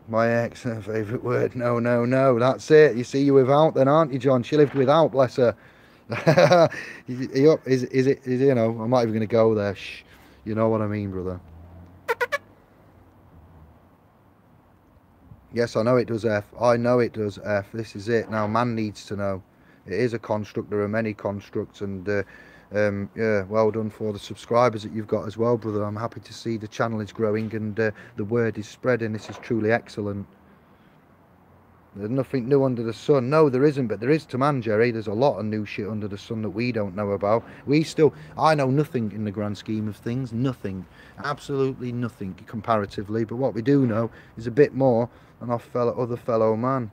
My ex, favourite word, no, no, no, that's it. You see, you're without then, aren't you, John? She lived without, bless her. Is it, you know, I'm not even going to go there. Shh. You know what I mean, brother. Yes, I know it does, F. I know it does, F. This is it. Now, man needs to know. It is a construct. There are many constructs. And, yeah, well done for the subscribers that you've got as well, brother. I'm happy to see the channel is growing and the word is spreading. This is truly excellent. There's nothing new under the sun. No, there isn't, but there is to man, Jerry. There's a lot of new shit under the sun that we don't know about. I know nothing in the grand scheme of things. Nothing. Absolutely nothing comparatively. But what we do know is a bit more than our other fellow man.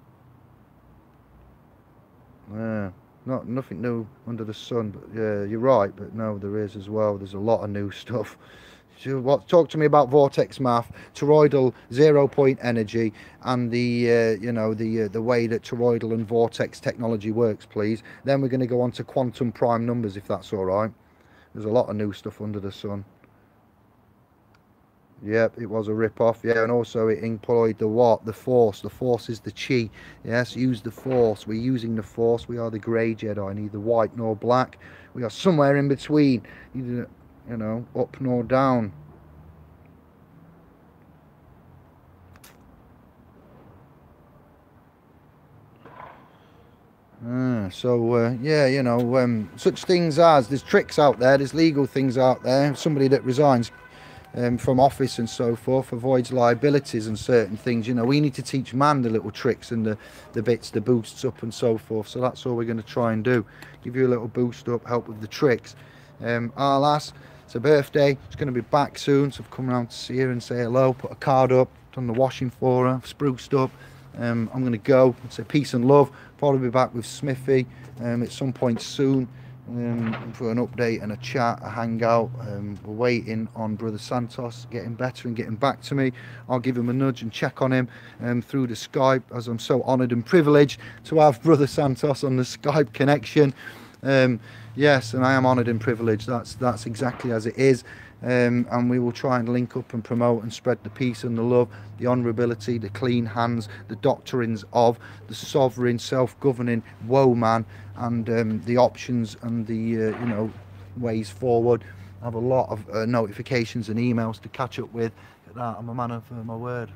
Yeah. Nothing new under the sun. But yeah, you're right. But no, there is as well. There's a lot of new stuff. Talk to me about vortex math, toroidal 0-point energy, and the you know, the way that toroidal and vortex technology works, please. Then we're going to go on to quantum prime numbers, if that's all right. There's a lot of new stuff under the sun. Yep, it was a rip-off. Yeah, and also it employed the what? The force. The force is the chi. Yes, use the force. We're using the force. We are the grey Jedi, neither white nor black. We are somewhere in between. Neither, you know, up nor down. Yeah, you know, such things as, there's tricks out there, there's legal things out there. Somebody that resigns from office and so forth avoids liabilities and certain things. You know, we need to teach man the little tricks and the bits, the boosts up and so forth. So that's all we're going to try and do. Give you a little boost up, help with the tricks. Our lass, it's a birthday, she's going to be back soon, so I've come around to see her and say hello, put a card up, done the washing for her, spruced up. I'm going to go, say peace and love, probably be back with Smithy at some point soon for an update and a chat, a hangout. We're waiting on Brother Santos getting better and getting back to me. I'll give him a nudge and check on him through the Skype, as I'm so honoured and privileged to have Brother Santos on the Skype connection. Yes, and I am honoured and privileged. That's exactly as it is. And we will try and link up and promote and spread the peace and the love, the honourability, the clean hands, the doctrines of the sovereign, self-governing woe man, and the options and the you know, ways forward. I have a lot of notifications and emails to catch up with. Look at that, I'm a man of my word.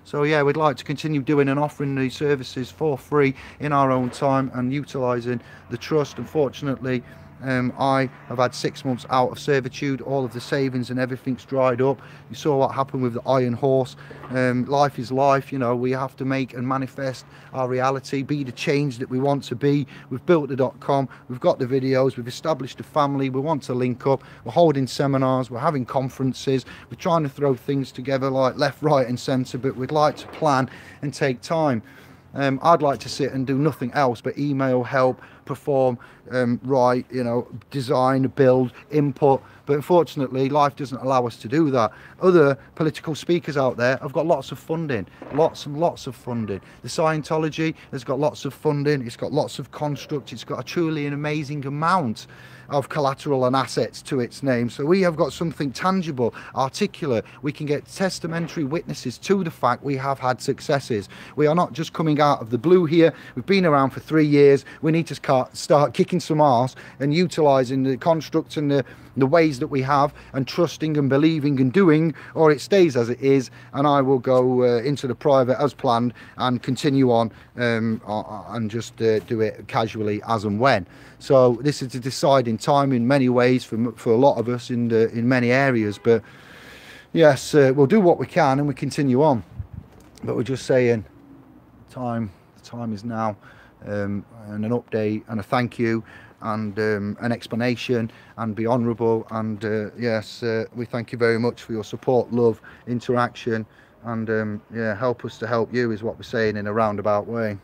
So yeah, we'd like to continue doing and offering these services for free in our own time and utilising the trust. Unfortunately, I have had 6 months out of servitude. All of the savings and everything's dried up. You saw what happened with the Iron Horse. Life is life, you know. We have to make and manifest our reality, be the change that we want to be. We've built the .com, we've got the videos, we've established a family, we want to link up, we're holding seminars, we're having conferences, we're trying to throw things together like left, right and centre, but we'd like to plan and take time. I'd like to sit and do nothing else but email, help, perform, write, you know, design, build, input. But unfortunately, life doesn't allow us to do that. Other political speakers out there have got lots of funding, lots and lots of funding. The Scientology has got lots of funding. It's got lots of construct. It's got a truly an amazing amount of collateral and assets to its name. So we have got something tangible, articulate. We can get testamentary witnesses to the fact we have had successes. We are not just coming out of the blue here. We've been around for 3 years. We need to start kicking some arse and utilising the constructs and the ways that we have, and trusting and believing and doing, or it stays as it is, and I will go into the private as planned and continue on and just do it casually as and when. So this is a deciding time in many ways for a lot of us in many areas, but yes, we'll do what we can and we continue on, but we're just saying the time is now, and an update and a thank you and an explanation, and be honourable, and yes, we thank you very much for your support, love, interaction, and yeah, help us to help you is what we're saying in a roundabout way.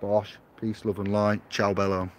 Bosh, peace, love and light, ciao bello.